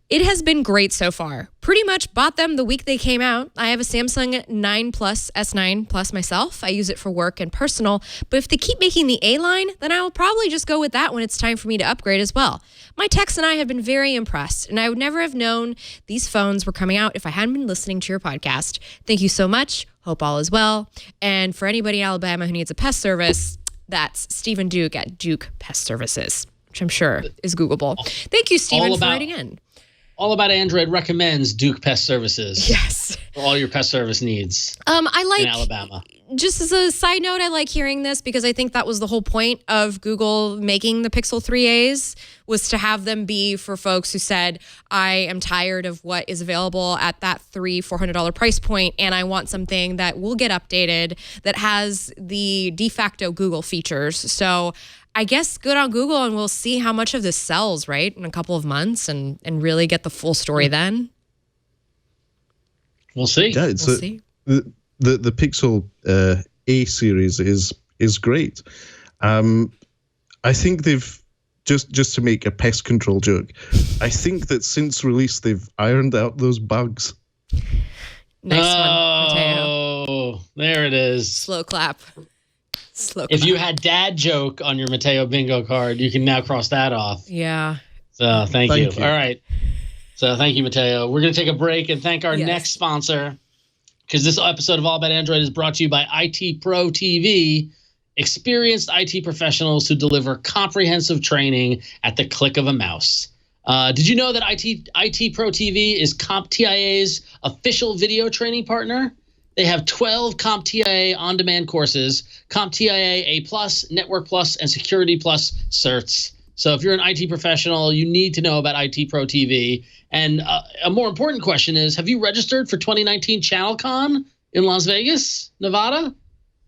It has been great so far. Pretty much bought them the week they came out. I have a Samsung 9 Plus S9 Plus myself. I use it for work and personal, but if they keep making the A line, then I will probably just go with that when it's time for me to upgrade as well. My techs and I have been very impressed, and I would never have known these phones were coming out if I hadn't been listening to your podcast. Thank you so much. Hope all is well. And for anybody in Alabama who needs a pest service, that's Stephen Duke at Duke Pest Services, which I'm sure is Googleable. Thank you, Stephen, for writing in. All About Android recommends Duke Pest Services. Yes. For all your pest service needs. I like, in Alabama. Just as a side note, I like hearing this because I think that was the whole point of Google making the Pixel 3As, was to have them be for folks who said, I am tired of what is available at that $300-$400 price point, and I want something that will get updated, that has the de facto Google features. So I guess good on Google, and we'll see how much of this sells, right, in a couple of months, and really get the full story then. We'll see. Yeah, We'll see. The Pixel A series is great. I think they've just to make a pest control joke. I think that since release they've ironed out those bugs. Nice one, Matteo. Oh, there it is. Slow clap. Slow If clap. you had dad joke on your Matteo Bingo card, you can now cross that off. Yeah. So thank you. you. All right. So thank you, Matteo. We're going to take a break and thank our next sponsor, because this episode of All About Android is brought to you by IT Pro TV, experienced IT professionals who deliver comprehensive training at the click of a mouse. Did you know that IT Pro TV is CompTIA's official video training partner? They have 12 CompTIA on-demand courses, CompTIA A+, Network Plus, and Security Plus certs. So if you're an IT professional, you need to know about IT Pro TV. And a more important question is, have you registered for 2019 ChannelCon in Las Vegas, Nevada?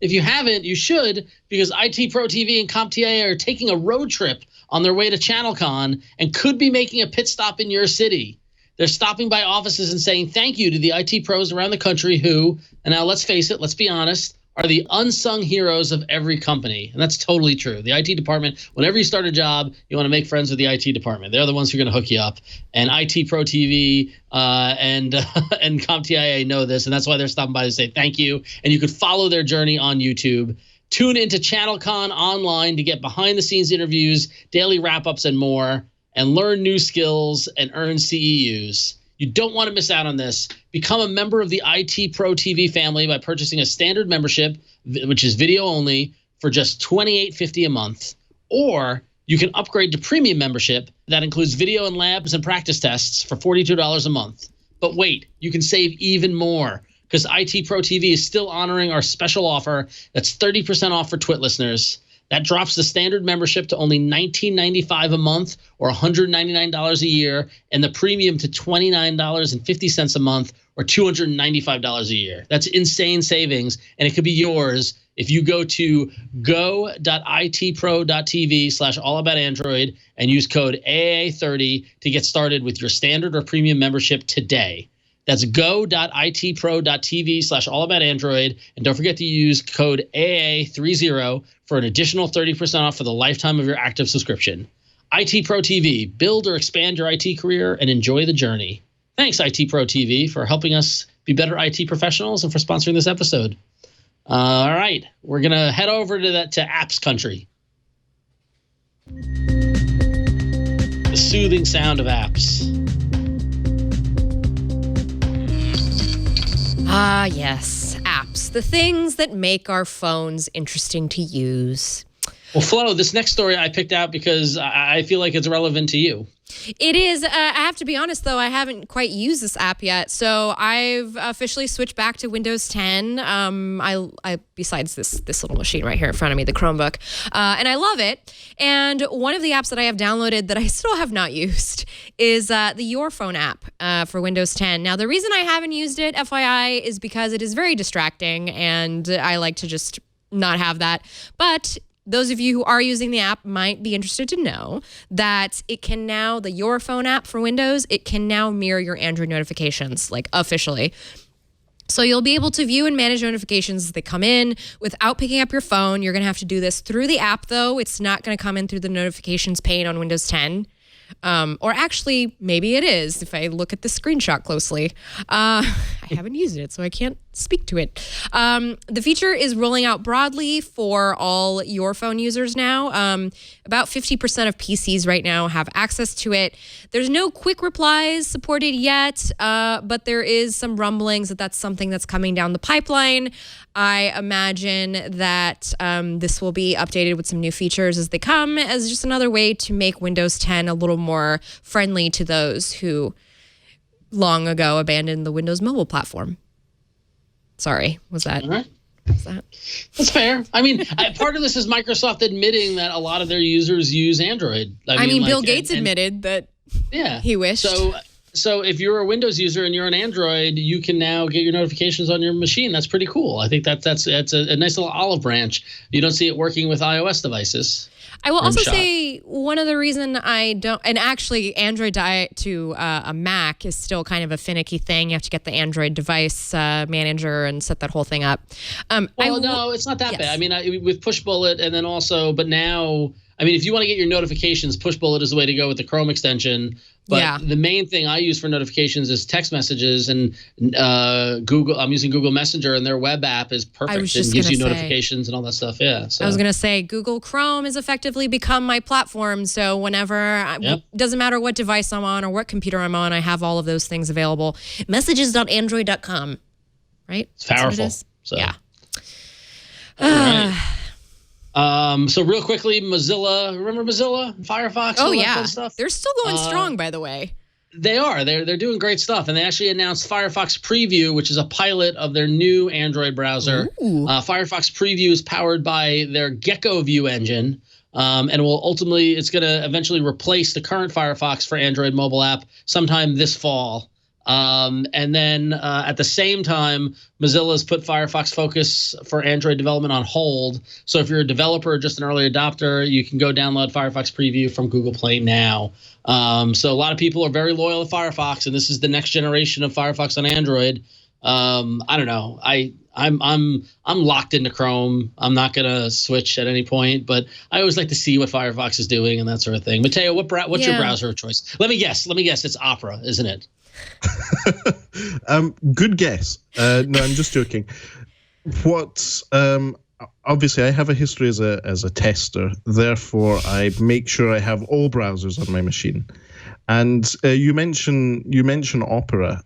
If you haven't, you should, because IT Pro TV and CompTIA are taking a road trip on their way to ChannelCon and could be making a pit stop in your city. They're stopping by offices and saying thank you to the IT pros around the country who, and now let's face it, let's be honest, are the unsung heroes of every company. And that's totally true. The IT department, whenever you start a job, you want to make friends with the IT department. They're the ones who are going to hook you up. And IT Pro TV and CompTIA know this, and that's why they're stopping by to say thank you. And you could follow their journey on YouTube. Tune into ChannelCon online to get behind-the-scenes interviews, daily wrap-ups, and more, and learn new skills and earn CEUs. You don't want to miss out on this. Become a member of the IT Pro TV family by purchasing a standard membership, which is video only, for just $28.50 a month. Or you can upgrade to premium membership that includes video and labs and practice tests for $42 a month. But wait, you can save even more, because IT Pro TV is still honoring our special offer that's 30% off for Twit listeners. That drops the standard membership to only $19.95 a month or $199 a year, and the premium to $29.50 a month or $295 a year. That's insane savings, and it could be yours if you go to go.itpro.tv/allaboutandroid and use code AA30 to get started with your standard or premium membership today. That's go.itpro.tv/allaboutandroid. And don't forget to use code AA30 for an additional 30% off for the lifetime of your active subscription. IT Pro TV, build or expand your IT career and enjoy the journey. Thanks, IT Pro TV, for helping us be better IT professionals and for sponsoring this episode. All right, we're going to head over to apps country. The soothing sound of apps. Ah, yes, apps. The things that make our phones interesting to use. Well, Flo, this next story I picked out because I feel like it's relevant to you. It is. I have to be honest, though, I haven't quite used this app yet. So I've officially switched back to Windows 10. I besides this little machine right here in front of me, the Chromebook, and I love it. And one of the apps that I have downloaded that I still have not used is the Your Phone app for Windows 10. Now, the reason I haven't used it, FYI, is because it is very distracting, and I like to just not have that. But those of you who are using the app might be interested to know that it can now, the Your Phone app for Windows, it can now mirror your Android notifications, like officially. So you'll be able to view and manage notifications as they come in without picking up your phone. You're going to have to do this through the app, though. It's not going to come in through the notifications pane on Windows 10. Or actually, maybe it is if I look at the screenshot closely. I haven't used it, so I can't speak to it. The feature is rolling out broadly for all Your Phone users now. About 50% of PCs right now have access to it. There's no quick replies supported yet, but there is some rumblings that that's something that's coming down the pipeline. I imagine that this will be updated with some new features as they come, as just another way to make Windows 10 a little more friendly to those who long ago abandoned the Windows mobile platform. Sorry, was that? All right. That's fair. I mean, part of this is Microsoft admitting that a lot of their users use Android. I mean, Bill Gates admitted that he wished. So if you're a Windows user and you're on Android, you can now get your notifications on your machine. That's pretty cool. I think that's a nice little olive branch. You don't see it working with iOS devices. I will also say one of the reason I don't, and actually Android to a Mac is still kind of a finicky thing. You have to get the Android device manager and set that whole thing up. No, it's not that bad. I mean, with Pushbullet and then also, but now, I mean, if you want to get your notifications, Pushbullet is the way to go with the Chrome extension. But the main thing I use for notifications is text messages, and Google. I'm using Google Messenger, and their web app is perfect. It gives you notifications and all that stuff. Yeah. So. I was going to say Google Chrome has effectively become my platform. So whenever, doesn't matter what device I'm on or what computer I'm on, I have all of those things available. Messages.android.com, right? It's powerful. Yeah. All right. So real quickly, Mozilla, remember Mozilla, Firefox? Oh yeah, that stuff? They're still going strong, by the way. They are. They're doing great stuff, and they actually announced Firefox Preview, which is a pilot of their new Android browser. Firefox Preview is powered by their Gecko View engine, and it's going to eventually replace the current Firefox for Android mobile app sometime this fall. And then at the same time, Mozilla's put Firefox Focus for Android development on hold. So if you're a developer or just an early adopter, you can go download Firefox Preview from Google Play now. So a lot of people are very loyal to Firefox, and this is the next generation of Firefox on Android. I don't know. I'm locked into Chrome. I'm not gonna switch at any point, but I always like to see what Firefox is doing and that sort of thing. Matteo, what's your browser of choice? Let me guess. It's Opera, isn't it? Good guess. No, I'm just joking. Obviously I have a history as a tester, therefore I make sure I have all browsers on my machine. And you mention Opera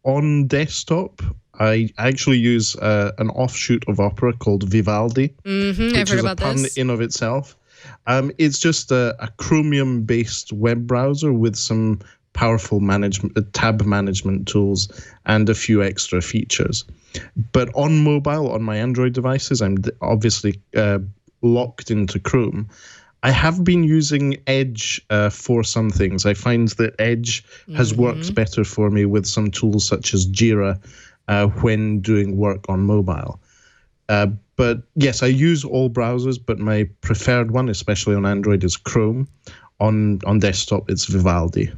on desktop. I actually use an offshoot of Opera called Vivaldi, which is a pun in of itself. It's just a Chromium-based web browser with some powerful tab management tools and a few extra features. But on mobile, on my Android devices, I'm obviously locked into Chrome. I have been using Edge for some things. I find that Edge has worked better for me with some tools such as Jira when doing work on mobile. But yes, I use all browsers, but my preferred one, especially on Android, is Chrome. On desktop, it's Vivaldi.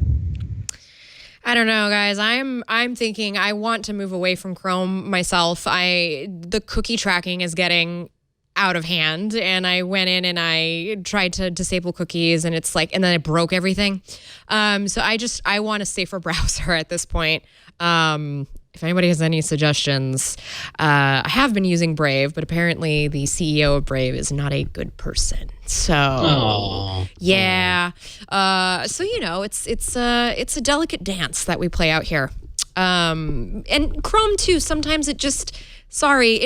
I don't know, guys. I'm thinking I want to move away from Chrome myself. The cookie tracking is getting out of hand, and I went in and I tried to disable cookies, and it's like, and then it broke everything. So I want a safer browser at this point. If anybody has any suggestions, I have been using Brave, but apparently the CEO of Brave is not a good person. So, yeah. So it's a delicate dance that we play out here. And Chrome too. Sometimes it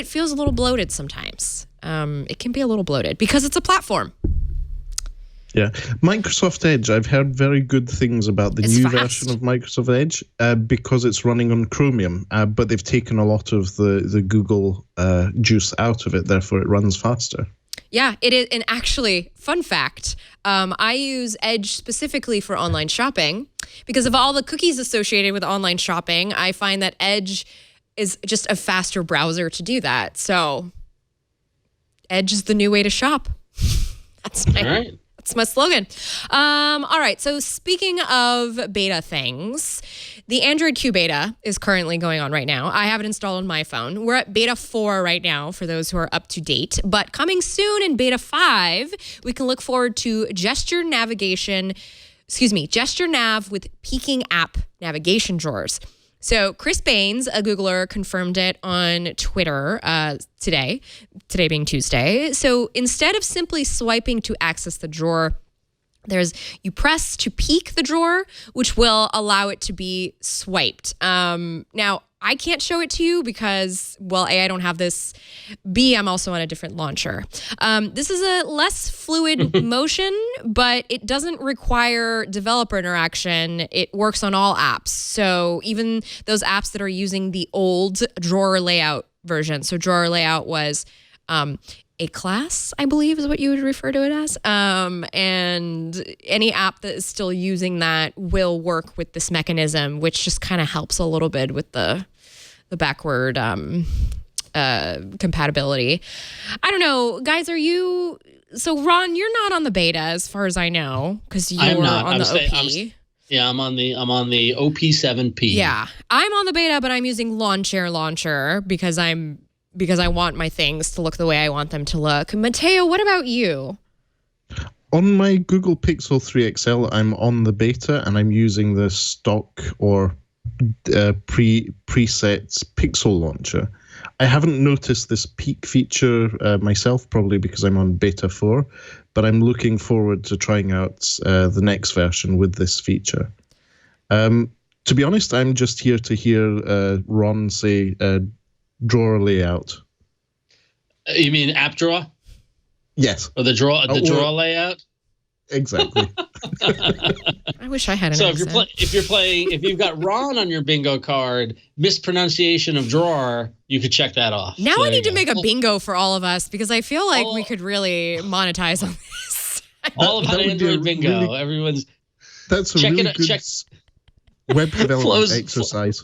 feels a little bloated. Sometimes it can be a little bloated because it's a platform. Yeah, Microsoft Edge. I've heard very good things about the new version of Microsoft Edge because it's running on Chromium, but they've taken a lot of the Google juice out of it. Therefore, it runs faster. Yeah, it is. And actually, fun fact, I use Edge specifically for online shopping because of all the cookies associated with online shopping. I find that Edge is just a faster browser to do that. So Edge is the new way to shop. That's my slogan. All right. So speaking of beta things, the Android Q beta is currently going on right now. I have it installed on my phone. We're at beta 4 right now for those who are up to date. But coming soon in beta 5, we can look forward to gesture nav with peeking app navigation drawers. So Chris Baines, a Googler, confirmed it on Twitter today being Tuesday. So instead of simply swiping to access the drawer, you press to peek the drawer, which will allow it to be swiped. Now, I can't show it to you because, well, A, I don't have this. B, I'm also on a different launcher. This is a less fluid motion, but it doesn't require developer interaction. It works on all apps. So even those apps that are using the old drawer layout version. So drawer layout was a class, I believe is what you would refer to it as. And any app that is still using that will work with this mechanism, which just kind of helps a little bit with the backward compatibility. I don't know, guys, so Ron, you're not on the beta as far as I know, because you're on the OP. I'm on the OP7P. Yeah, I'm on the beta, but I'm using Launcher because I want my things to look the way I want them to look. Matteo, what about you? On my Google Pixel 3 XL, I'm on the beta and I'm using the stock or presets Pixel launcher. I haven't noticed this peak feature myself, probably because I'm on beta 4, but I'm looking forward to trying out the next version with this feature. To be honest, I'm just here to hear Ron say drawer layout. You mean app drawer? Yes. Or the drawer layout? Exactly. I wish I had an accent. If you've got Ron on your bingo card, mispronunciation of drawer, you could check that off. Now I need to make a bingo for all of us because I feel like we could really monetize on this. All about Android bingo. That's a really good web development exercise.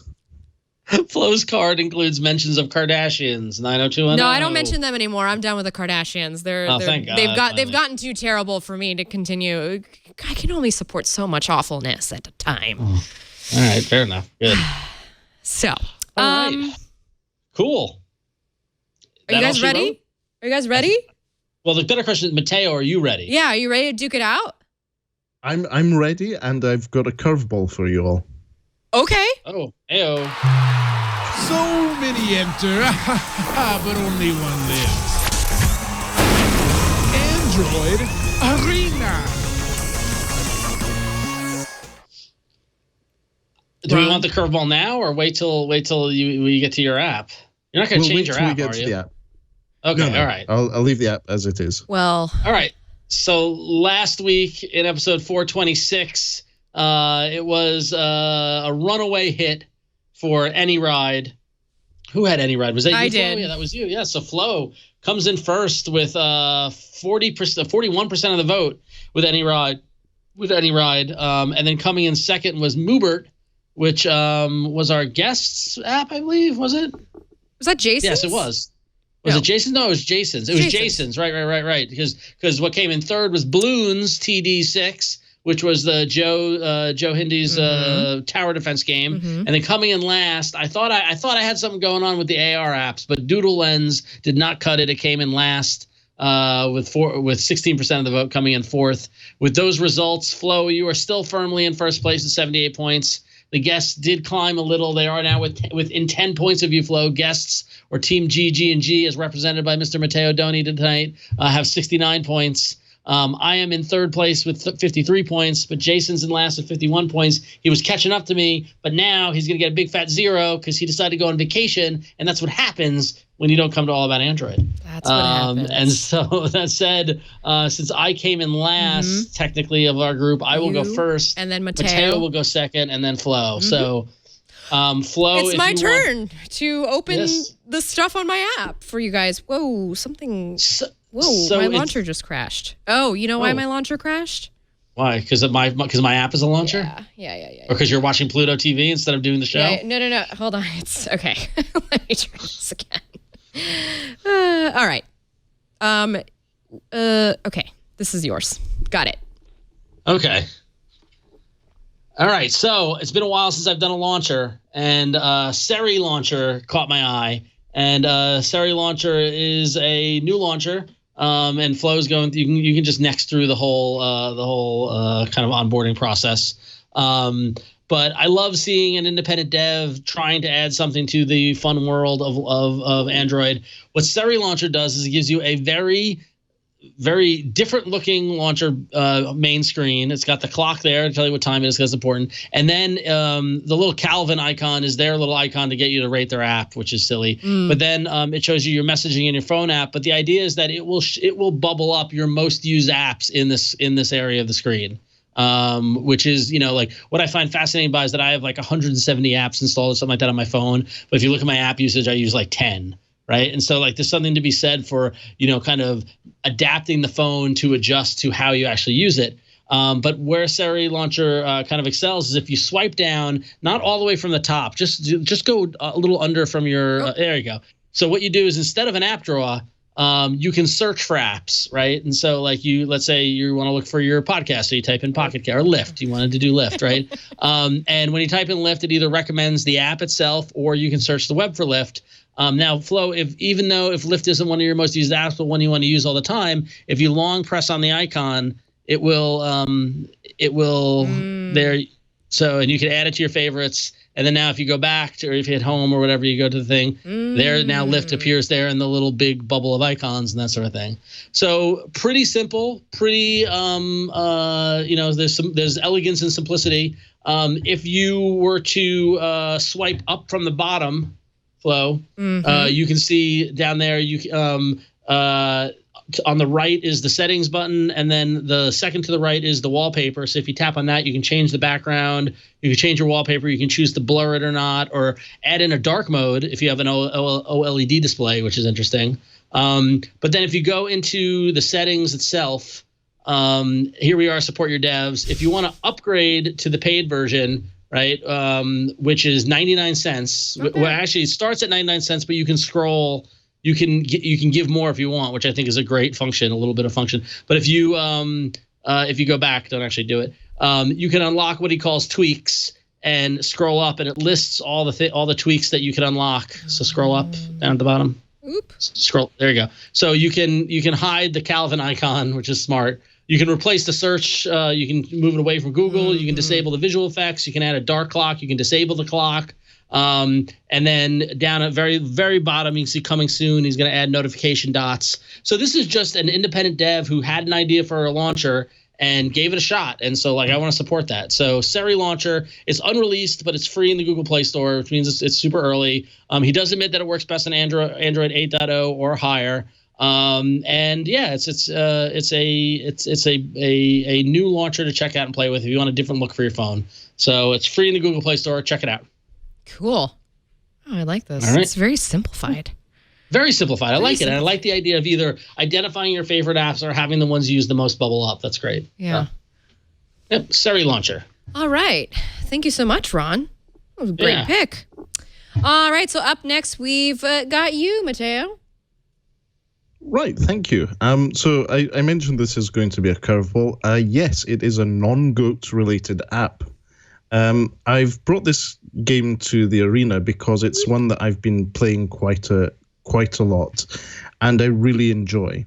Flo's card includes mentions of Kardashians, 90210. No, I don't mention them anymore. I'm done with the Kardashians. Thank God. They've gotten too terrible for me to continue. I can only support so much awfulness at a time. All right, fair enough. Good. So, all right. Cool. Are you guys ready? Are you guys ready? Well, the better question is, Matteo, are you ready? Yeah, are you ready to duke it out? I'm ready, and I've got a curveball for you all. Okay. Oh, heyo. So many enter, but only one lives. Android Arena. Do we want the curveball now, or wait till we get to your app? You're not going to change your app, are you? The app. Okay, no. All right. I'll leave the app as it is. Well. All right. So last week in episode 426. It was a runaway hit for Any Ride, Who had AnyRide? Was that you, I Flo? did. Yeah, that was you. Yeah, so Flo comes in first with 41% of the vote with AnyRide. And then coming in second was Moobert, which was our guests app, I believe. Was it? Was that Jason's? Yes, it was. Was it Jason's? No, it was Jason's. It was Jason's. Right. Because what came in third was Bloons TD6, which was the Joe Hindy's tower defense game. And then coming in last, I thought I had something going on with the AR apps, but Doodle Lens did not cut it. It came in last with 16% of the vote, coming in fourth. With those results, Flo, you are still firmly in first place at 78 points. The guests did climb a little. They are now within 10 points of you, Flo. Guests, or Team G, as represented by Mr. Matteo Doni tonight, have 69 points. I am in third place with 53 points, but Jason's in last with 51 points. He was catching up to me, but now he's going to get a big fat 0 because he decided to go on vacation, and that's what happens when you don't come to All About Android. That's what happens. And so that said, since I came in last, technically, of our group, I will go first. And then Matteo. Matteo will go second, and then Flo. So, Flo, it's my turn to open the stuff on my app for you guys. Whoa, something... Whoa, my launcher just crashed. Oh, you know why my launcher crashed? Why? Because my app is a launcher? Yeah. Or because you're watching Pluto TV instead of doing the show? Yeah, no. Hold on. It's okay. Let me try this again. All right. Okay. This is yours. Got it. Okay. All right. So it's been a while since I've done a launcher, and Seri Launcher caught my eye. And Seri Launcher is a new launcher. And Flo's going. You can just next through the whole kind of onboarding process. But I love seeing an independent dev trying to add something to the fun world of Android. What Seri Launcher does is it gives you a very, very different looking launcher main screen. It's got the clock there to tell you what time it is because it's important. And then the little Calvin icon is their little icon to get you to rate their app, which is silly. But then it shows you your messaging in your phone app. But the idea is that it will bubble up your most used apps in this area of the screen. Which is, like what I find fascinating by is that I have like 170 apps installed or something like that on my phone. But if you look at my app usage, I use like 10. Right. And so like there's something to be said for, kind of adapting the phone to adjust to how you actually use it. But where Seri Launcher kind of excels is if you swipe down, not all the way from the top, just go a little under from your there you go. So what you do is instead of an app drawer, you can search for apps. Right. And so like let's say you want to look for your podcast. So you type in Pocket Care or Lyft. You wanted to do Lyft. Right. And when you type in Lyft, it either recommends the app itself or you can search the web for Lyft. Now, Flo, even though if Lyft isn't one of your most used apps, but one you want to use all the time, if you long press on the icon, it will there. So, and you can add it to your favorites. And then now if you go back to, or if you hit home or whatever, you go to the thing, there now Lyft appears there in the little big bubble of icons and that sort of thing. So pretty simple, pretty, there's elegance and simplicity. If you were to swipe up from the bottom, Flo, you can see down there, on the right is the settings button, and then the second to the right is the wallpaper. So if you tap on that, you can change the background, you can change your wallpaper, you can choose to blur it or not, or add in a dark mode if you have an OLED display, which is interesting. But then if you go into the settings itself, here we are, support your devs. If you want to upgrade to the paid version, right, which is 99 cents. Okay. Well, actually, it starts at 99 cents, but you can scroll. You can give more if you want, which I think is a great function, a little bit of function. But if you go back, don't actually do it. You can unlock what he calls tweaks and scroll up, and it lists all the tweaks that you can unlock. So scroll up down at the bottom. Scroll. There you go. So you can hide the Calvin icon, which is smart. You can replace the search. You can move it away from Google. You can disable the visual effects. You can add a dark clock. You can disable the clock. And then down at very, very bottom, you can see coming soon. He's going to add notification dots. So this is just an independent dev who had an idea for a launcher and gave it a shot. And so I want to support that. So Seri Launcher is unreleased, but it's free in the Google Play Store, which means it's super early. He does admit that it works best on Android 8.0 or higher. And yeah, it's a new launcher to check out and play with if you want a different look for your phone. So it's free in the Google Play Store. Check it out. Cool. Oh, I like this. All right. It's very simplified. Very simplified. I like it. And I simplified. like the idea of either identifying your favorite apps or having the ones use the most bubble up. That's great. Yeah. Yep. Siri Launcher. All right. Thank you so much, Ron. That was a great pick. All right. So up next, we've got you, Matteo. Right, thank you. So I mentioned this is going to be a curveball. Yes, it is a non-GOAT related app. I've brought this game to the arena because it's one that I've been playing quite a lot, and I really enjoy.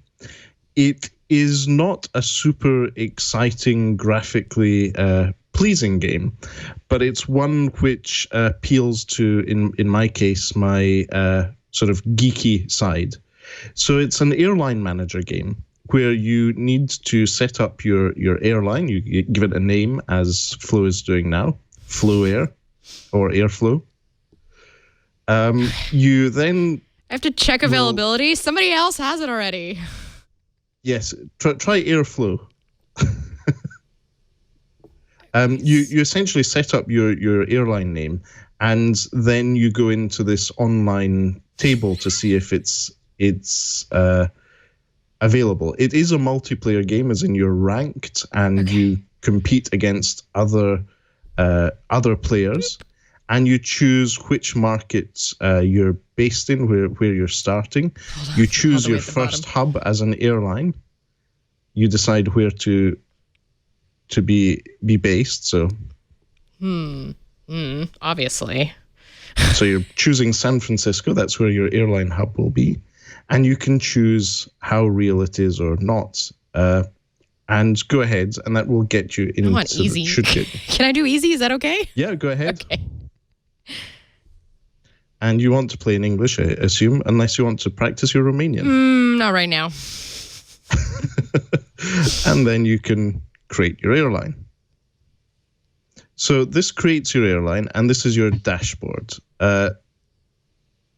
It is not a super exciting, graphically pleasing game, but it's one which appeals to, in my case, my sort of geeky side. So it's an airline manager game where you need to set up your airline. You give it a name, as Flo is doing now, Flow Air or Airflow. You then... I have to check availability. Somebody else has it already. Yes, try Airflow. You essentially set up your airline name, and then you go into this online table to see if it's available. It is a multiplayer game, as in you're ranked and you compete against other players, and you choose which markets you're based in, where you're starting. You choose your first hub as an airline. You decide where to be based. So, Obviously. So you're choosing San Francisco. That's where your airline hub will be. And you can choose how real it is or not. And go ahead, and that will get you into... I want easy. Can I do easy? Is that okay? Yeah, go ahead. Okay. And you want to play in English, I assume, unless you want to practice your Romanian. Not right now. And then you can create your airline. So this creates your airline, and this is your dashboard.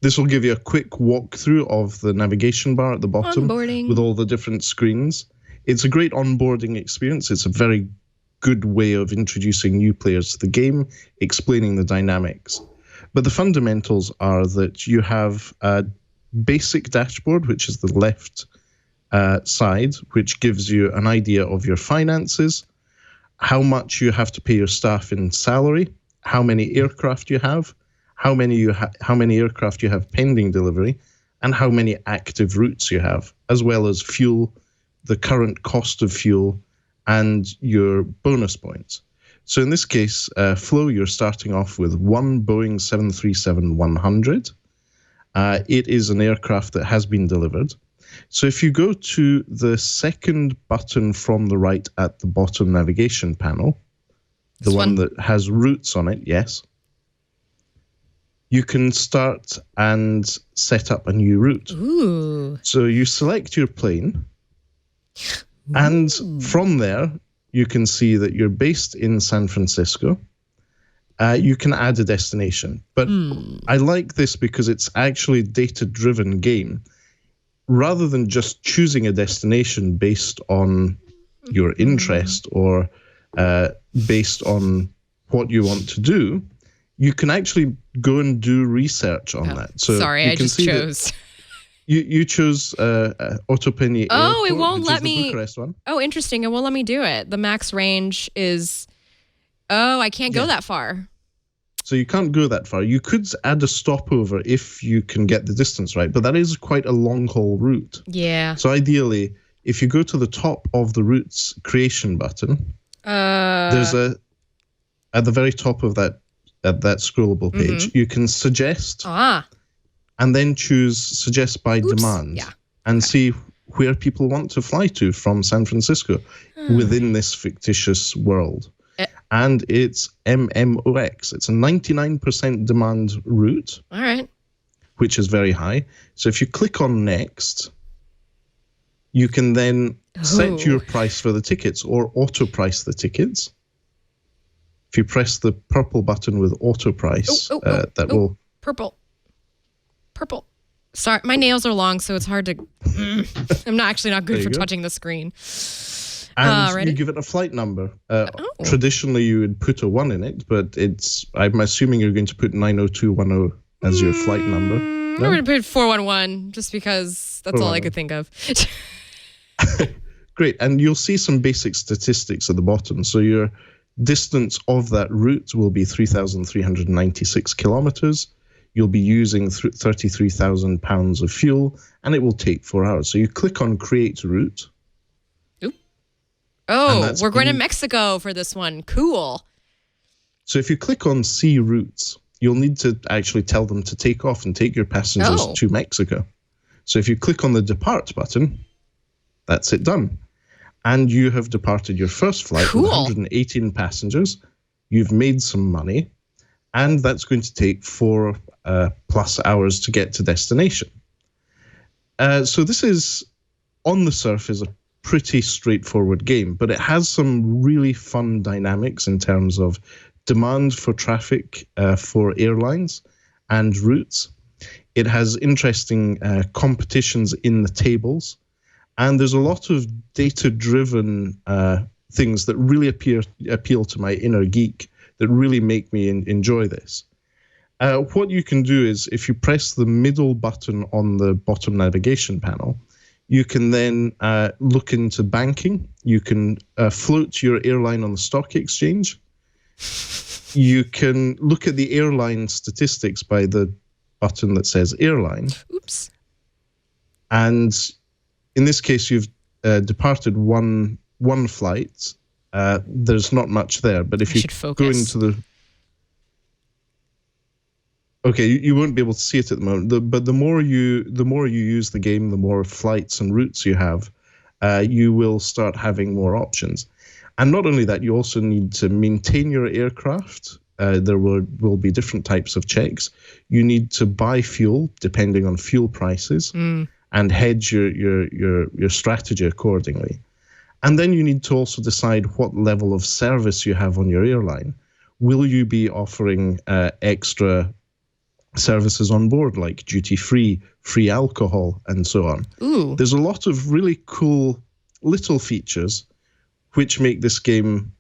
This will give you a quick walkthrough of the navigation bar at the bottom with all the different screens. It's a great onboarding experience. It's a very good way of introducing new players to the game, explaining the dynamics. But the fundamentals are that you have a basic dashboard, which is the left side, which gives you an idea of your finances, how much you have to pay your staff in salary, how many aircraft you have, how many aircraft you have pending delivery, and how many active routes you have, as well as fuel, the current cost of fuel, and your bonus points. So in this case, Flo, you're starting off with one Boeing 737-100. It is an aircraft that has been delivered. So if you go to the second button from the right at the bottom navigation panel, the one that has routes on it, yes, you can start and set up a new route. Ooh. So you select your plane, and from there, you can see that you're based in San Francisco. You can add a destination. But I like this because it's actually a data-driven game. Rather than just choosing a destination based on your interest or based on what you want to do, you can actually go and do research on that. So sorry, I just chose. You chose Otopeni Airport, it won't which let is me. the Bucharest one. Oh, interesting. It won't let me do it. The max range is. Oh, I can't go that far. So you can't go that far. You could add a stopover if you can get the distance right, but that is quite a long haul route. Yeah. So ideally, if you go to the top of the routes creation button, there's at the very top of that scrollable page, you can suggest and then choose suggest by demand and see where people want to fly to from San Francisco within this fictitious world. And it's MMOX. It's a 99% demand route. All right. Which is very high. So if you click on next, you can then set your price for the tickets or auto price the tickets. If you press the purple button with auto price, that will... Purple. Sorry, my nails are long, so it's hard to... I'm not good for touching the screen. And you give it a flight number. Traditionally, you would put a 1 in it, but I'm assuming you're going to put 90210 as your flight number. I'm going to put 411 just because that's all I could think of. Great. And you'll see some basic statistics at the bottom. So your distance of that route will be 3,396 kilometers. You'll be using 33,000 pounds of fuel, and it will take 4 hours. So you click on Create Route. Oop. Oh, we're going to Mexico for this one. Cool. So if you click on See Routes, you'll need to actually tell them to take off and take your passengers to Mexico. So if you click on the Depart button, that's it done. And you have departed your first flight with 118 passengers. You've made some money, and that's going to take 4 plus hours to get to destination. So this is, on the surface, a pretty straightforward game, but it has some really fun dynamics in terms of demand for traffic for airlines and routes. It has interesting competitions in the tables. And there's a lot of data-driven things that really appeal to my inner geek that really make me enjoy this. What you can do is, if you press the middle button on the bottom navigation panel, you can then look into banking. You can float your airline on the stock exchange. You can look at the airline statistics by the button that says airline. Oops. And in this case, you've departed one flight. There's not much there, but if you go into the... Okay, you won't be able to see it at the moment. But the more you use the game, the more flights and routes you have, you will start having more options. And not only that, you also need to maintain your aircraft. There will be different types of checks. You need to buy fuel depending on fuel prices. And hedge your strategy accordingly. And then you need to also decide what level of service you have on your airline. Will you be offering extra services on board, like duty-free, free alcohol, and so on? Ooh. There's a lot of really cool little features which make this game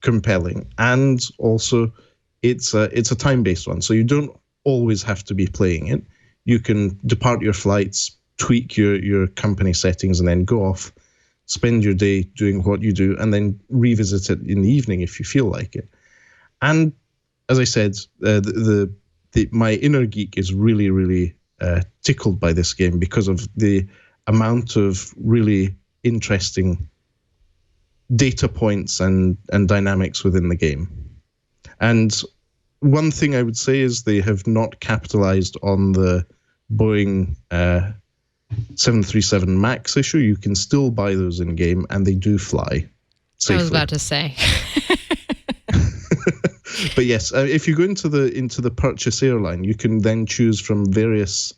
compelling. And also, it's a time-based one, so you don't always have to be playing it. You can depart your flights, tweak your company settings, and then go off, spend your day doing what you do, and then revisit it in the evening if you feel like it. And as I said, my inner geek is really, really tickled by this game because of the amount of really interesting data points and dynamics within the game. And one thing I would say is they have not capitalized on the Boeing 737 MAX issue. You can still buy those in game, and they do fly safely. I was about to say. But yes, if you go into the purchase airline, you can then choose from various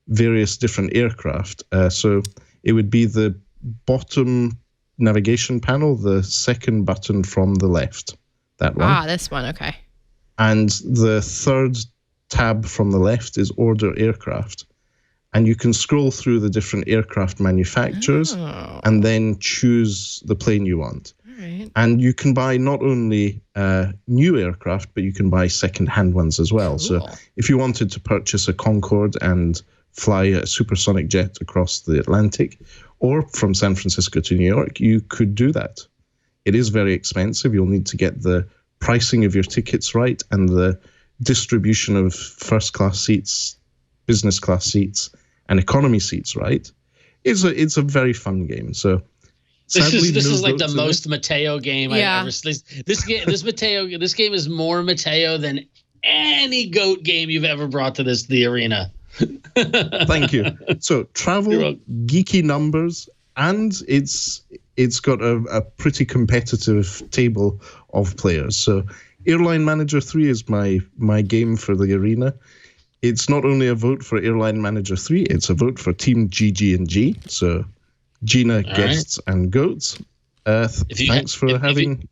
different aircraft. So it would be the bottom navigation panel, the second button from the left, that one. Ah, this one, okay. And the third tab from the left is order aircraft. And you can scroll through the different aircraft manufacturers and then choose the plane you want. Right. And you can buy not only new aircraft, but you can buy second-hand ones as well. Cool. So if you wanted to purchase a Concorde and fly a supersonic jet across the Atlantic, or from San Francisco to New York, you could do that. It is very expensive. You'll need to get the pricing of your tickets right and the distribution of first-class seats, business class seats, and economy seats right. It's a very fun game. So this is like the most Matteo game I've ever seen. This game is more Matteo than any GOAT game you've ever brought to the arena. Thank you. So travel, geeky numbers, and it's got a pretty competitive table of players. So Airline Manager 3 is my game for the arena. It's not only a vote for Airline Manager 3, it's a vote for Team GG&G. So Gina, guests, and goats. Thanks for having...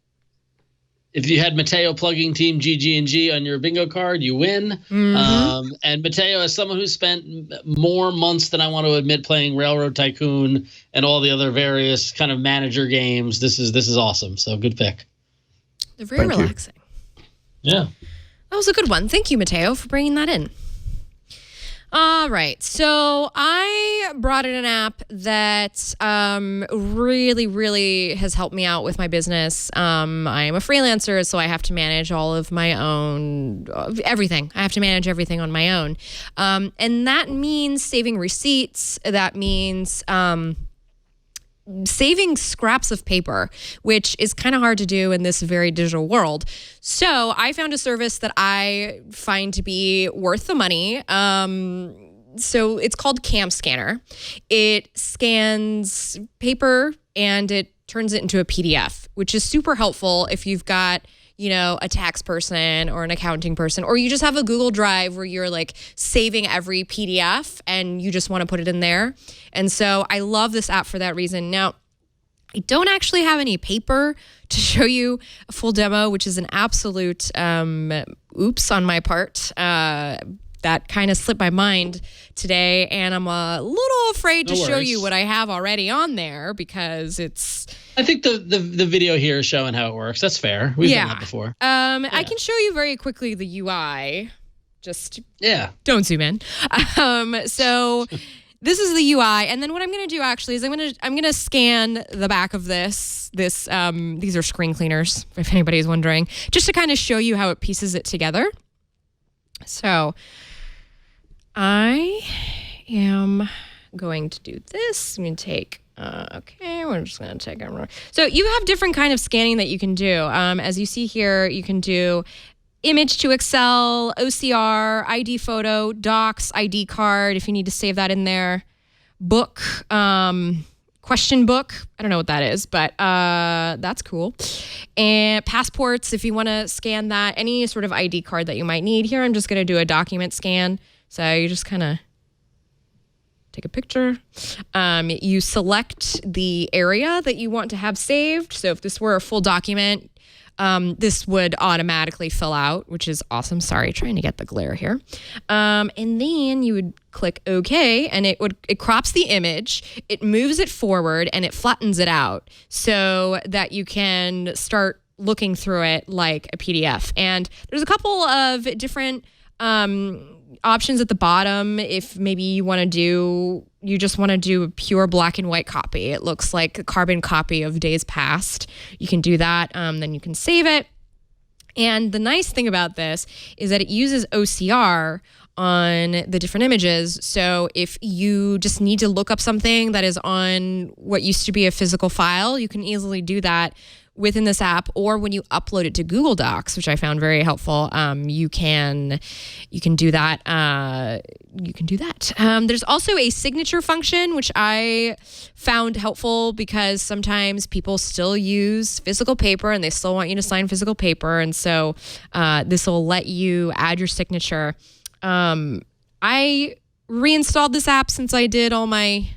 If you had Matteo plugging Team GG&G on your bingo card, you win. Mm-hmm. And Matteo, as someone who's spent more months than I want to admit playing Railroad Tycoon and all the other various kind of manager games, this is awesome. So good pick. They're very relaxing. Yeah. That was a good one. Thank you, Matteo, for bringing that in. All right. So I brought in an app that really, really has helped me out with my business. I am a freelancer, so I have to manage all of my own, everything. I have to manage everything on my own. And that means saving receipts. That means saving scraps of paper, which is kind of hard to do in this very digital world. So I found a service that I find to be worth the money. So it's called Cam Scanner. It scans paper and it turns it into a PDF, which is super helpful if you've got, you know, a tax person or an accounting person, or you just have a Google Drive where you're like saving every PDF and you just want to put it in there. And so I love this app for that reason. Now, I don't actually have any paper to show you a full demo, which is an absolute oops on my part. That kind of slipped my mind today, and I'm a little afraid to show you what I have already on there because it's... I think the video here is showing how it works. That's fair. We've done that before. I can show you very quickly the UI. Just don't zoom in. So this is the UI, and then what I'm going to do actually is I'm going to scan the back of this. These are screen cleaners, if anybody's wondering, just to kind of show you how it pieces it together. So I am going to do this. I'm going to take. Okay, we're just going to take it. So you have different kind of scanning that you can do. As you see here, you can do image to Excel, OCR, ID photo, docs, ID card, if you need to save that in there, book, question book. I don't know what that is, but that's cool. And passports, if you want to scan that, any sort of ID card that you might need. Here, I'm just going to do a document scan. So you just kind of take a picture. You select the area that you want to have saved. So if this were a full document, this would automatically fill out, which is awesome. Sorry, trying to get the glare here. And then you would click OK, and it crops the image, it moves it forward, and it flattens it out so that you can start looking through it like a PDF. And there's a couple of different options at the bottom. If maybe you just want to do a pure black and white copy, it looks like a carbon copy of days past, you can do that. Then you can save it. And the nice thing about this is that it uses OCR on the different images. So if you just need to look up something that is on what used to be a physical file, you can easily do that within this app, or when you upload it to Google Docs, which I found very helpful. You can do that. There's also a signature function, which I found helpful because sometimes people still use physical paper and they still want you to sign physical paper. And so this will let you add your signature. I reinstalled this app since I did all my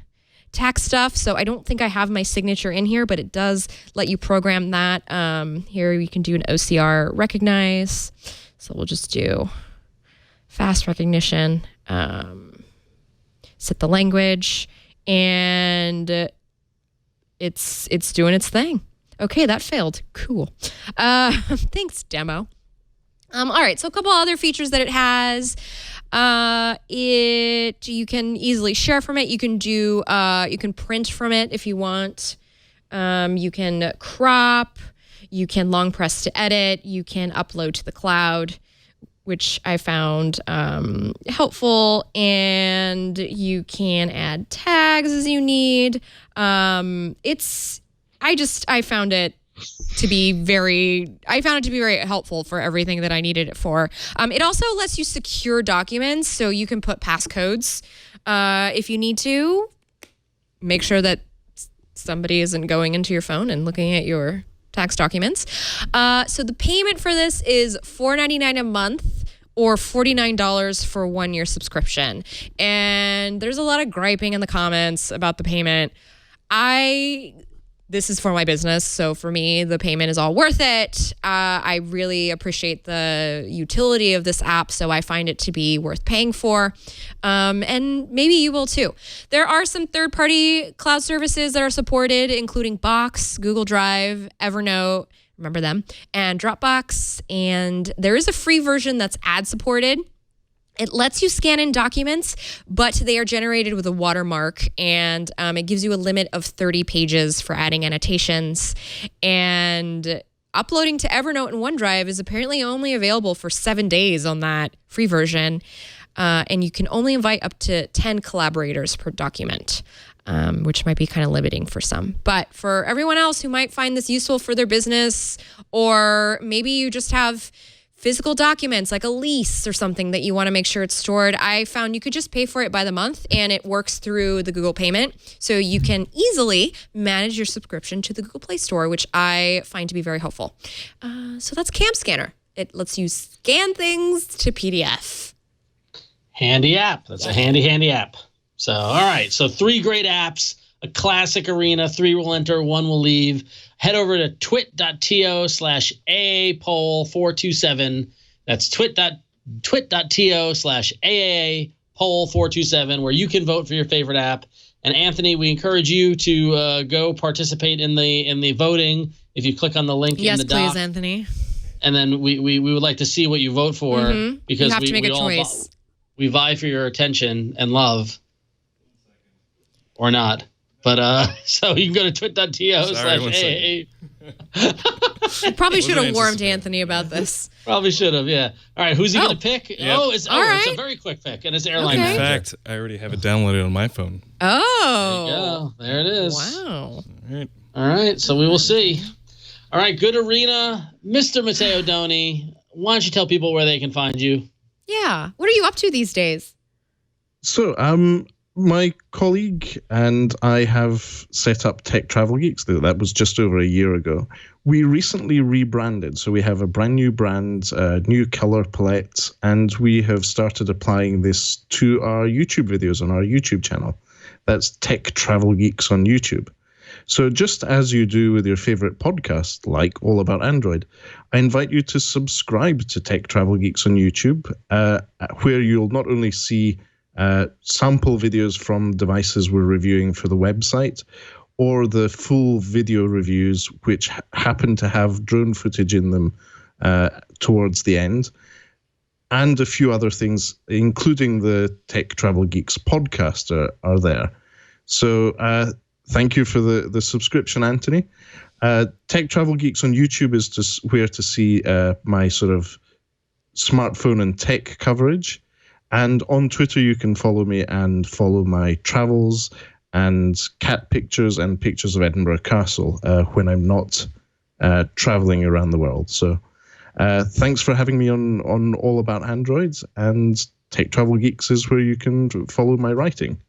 tax stuff, so I don't think I have my signature in here, but it does let you program that. Here you can do an OCR recognize. So we'll just do fast recognition, set the language, and it's doing its thing. Okay, that failed. Cool. Thanks, demo. All right, so a couple other features that it has. You can easily share from it. You can print from it if you want. You can crop. You can long press to edit. You can upload to the cloud, which I found helpful. And you can add tags as you need. I found it to be very helpful for everything that I needed it for. It also lets you secure documents, so you can put passcodes if you need to. Make sure that somebody isn't going into your phone and looking at your tax documents. So the payment for this is $4.99 a month or $49 for a 1-year subscription. And there's a lot of griping in the comments about the payment. This is for my business, so for me, the payment is all worth it. I really appreciate the utility of this app, so I find it to be worth paying for. And maybe you will too. There are some third-party cloud services that are supported, including Box, Google Drive, Evernote, remember them, and Dropbox. And there is a free version that's ad-supported. It lets you scan in documents, but they are generated with a watermark, and it gives you a limit of 30 pages for adding annotations. And uploading to Evernote and OneDrive is apparently only available for 7 days on that free version, and you can only invite up to 10 collaborators per document, which might be kind of limiting for some. But for everyone else who might find this useful for their business, or maybe you just have physical documents like a lease or something that you want to make sure it's stored, I found you could just pay for it by the month, and it works through the Google payment. So you can easily manage your subscription to the Google Play Store, which I find to be very helpful. So that's Cam Scanner. It lets you scan things to PDF. Handy app. That's a handy app. So, all right. So 3 great apps, a classic arena. 3 will enter, 1 will leave. Head over to twit.to/AAPoll427. That's twit.to/AAPoll427, where you can vote for your favorite app. And Anthony, we encourage you to go participate in the voting. If you click on the link in the doc. Yes, please, Anthony. And then we would like to see what you vote for, because you have to make a choice. We vie for your attention and love, or not. But so you can go to twit.to/AA. I probably should have warned Anthony about this. Probably should have, yeah. All right, who's he going to pick? Yep. It's a very quick pick, and it's airline Okay. In manager. fact, I already have it downloaded on my phone. Oh. There it is. Wow. All right, so we will see. All right, good arena. Mr. Matteo Doni, why don't you tell people where they can find you? Yeah. What are you up to these days? So, my colleague and I have set up Tech Travel Geeks. That was just over a year ago. We recently rebranded, so we have a brand new brand, new color palette, and we have started applying this to our YouTube videos on our YouTube channel. That's Tech Travel Geeks on YouTube. So just as you do with your favorite podcast, like All About Android, I invite you to subscribe to Tech Travel Geeks on YouTube, where you'll not only see sample videos from devices we're reviewing for the website, or the full video reviews, which happen to have drone footage in them towards the end, and a few other things, including the Tech Travel Geeks podcast are there. So thank you for the subscription, Anthony. Tech Travel Geeks on YouTube is where to see my sort of smartphone and tech coverage. And on Twitter, you can follow me and follow my travels and cat pictures and pictures of Edinburgh Castle when I'm not traveling around the world. So thanks for having me on All About Androids, and Tech Travel Geeks is where you can follow my writing.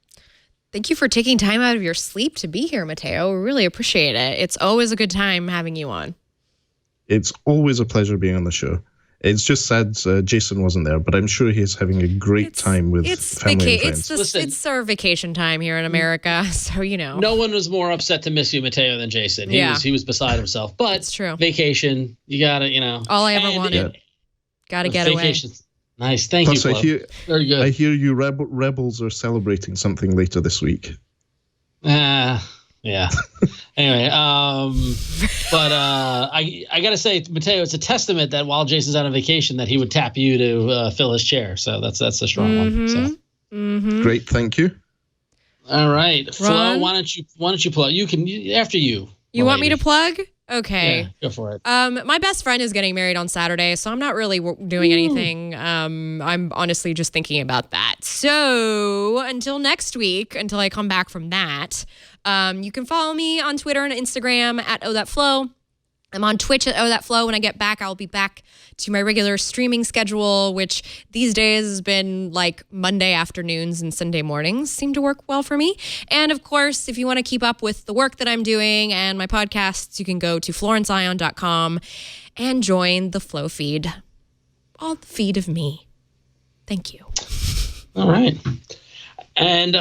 Thank you for taking time out of your sleep to be here, Matteo. We really appreciate it. It's always a good time having you on. It's always a pleasure being on the show. It's just sad Jason wasn't there, but I'm sure he's having a great time with family and friends. It's our vacation time here in America, so you know. No one was more upset to miss you, Matteo, than Jason. He was beside himself. But it's true. Vacation, you gotta, all I ever wanted. Gotta get vacation. Away. Nice, thank Plus, you. Very good. I hear you rebels are celebrating something later this week. Yeah. Anyway, but I gotta say, Matteo, it's a testament that while Jason's on a vacation, that he would tap you to fill his chair. So that's a strong one. So. Great, thank you. All right, Flo, why don't you plug? You can after you. You want me to plug? Okay. Yeah, go for it. My best friend is getting married on Saturday, so I'm not really doing anything. I'm honestly just thinking about that. So until next week, until I come back from that, you can follow me on Twitter and Instagram at OhThatFlow. I'm on Twitch at OhThatFlow. When I get back, I'll be back to my regular streaming schedule, which these days has been like Monday afternoons and Sunday mornings seem to work well for me. And of course, if you want to keep up with the work that I'm doing and my podcasts, you can go to florenceion.com and join the Flow feed. All the feed of me. Thank you. All right. And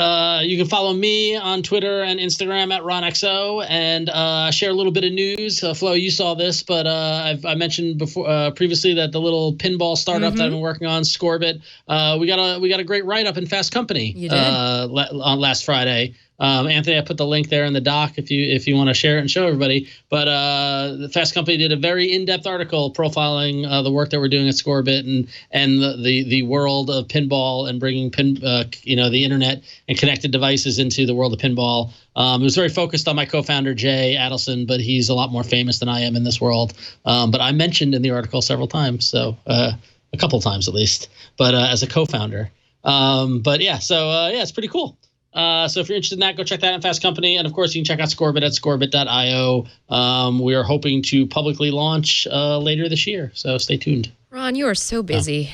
you can follow me on Twitter and Instagram at RonXO, and share a little bit of news. Flo, you saw this, but I mentioned before previously that the little pinball startup that I've been working on, Scorbit, we got a great write up in Fast Company. You did? On last Friday. Anthony, I put the link there in the doc if you want to share it and show everybody. But the Fast Company did a very in-depth article profiling the work that we're doing at Scorebit and the world of pinball and bringing the internet and connected devices into the world of pinball. It was very focused on my co-founder Jay Adelson, but he's a lot more famous than I am in this world. But I mentioned in the article several times, so a couple times at least. But as a co-founder, it's pretty cool. So if you're interested in that, go check that out in Fast Company. And of course, you can check out Scorebit at scorebit.io. We are hoping to publicly launch later this year. So stay tuned. Ron, you are so busy.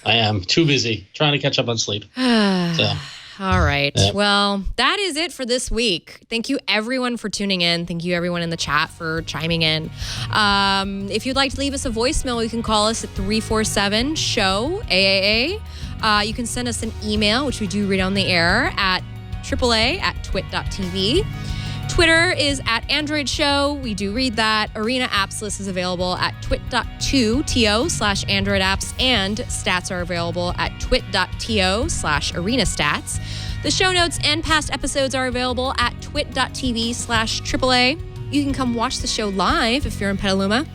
I am too busy trying to catch up on sleep. So. All right. Yeah. Well, that is it for this week. Thank you, everyone, for tuning in. Thank you, everyone in the chat, for chiming in. If you'd like to leave us a voicemail, you can call us at 347-SHOW-AAA. You can send us an email, which we do read on the air, at AAA@twit.tv. Twitter is at Android Show. We do read that. Arena Apps list is available at twit.to/Android Apps, and stats are available at twit.to/ArenaStats. The show notes and past episodes are available at twit.tv/AAA. You can come watch the show live if you're in Petaluma.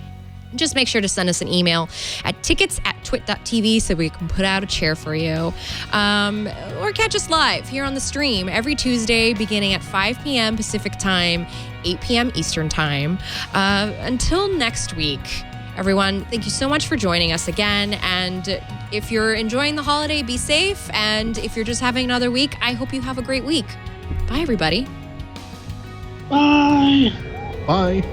Just make sure to send us an email at tickets@twit.tv so we can put out a chair for you. Or catch us live here on the stream every Tuesday beginning at 5 p.m. Pacific Time, 8 p.m. Eastern Time. Until next week, everyone, thank you so much for joining us again. And if you're enjoying the holiday, be safe. And if you're just having another week, I hope you have a great week. Bye, everybody. Bye. Bye.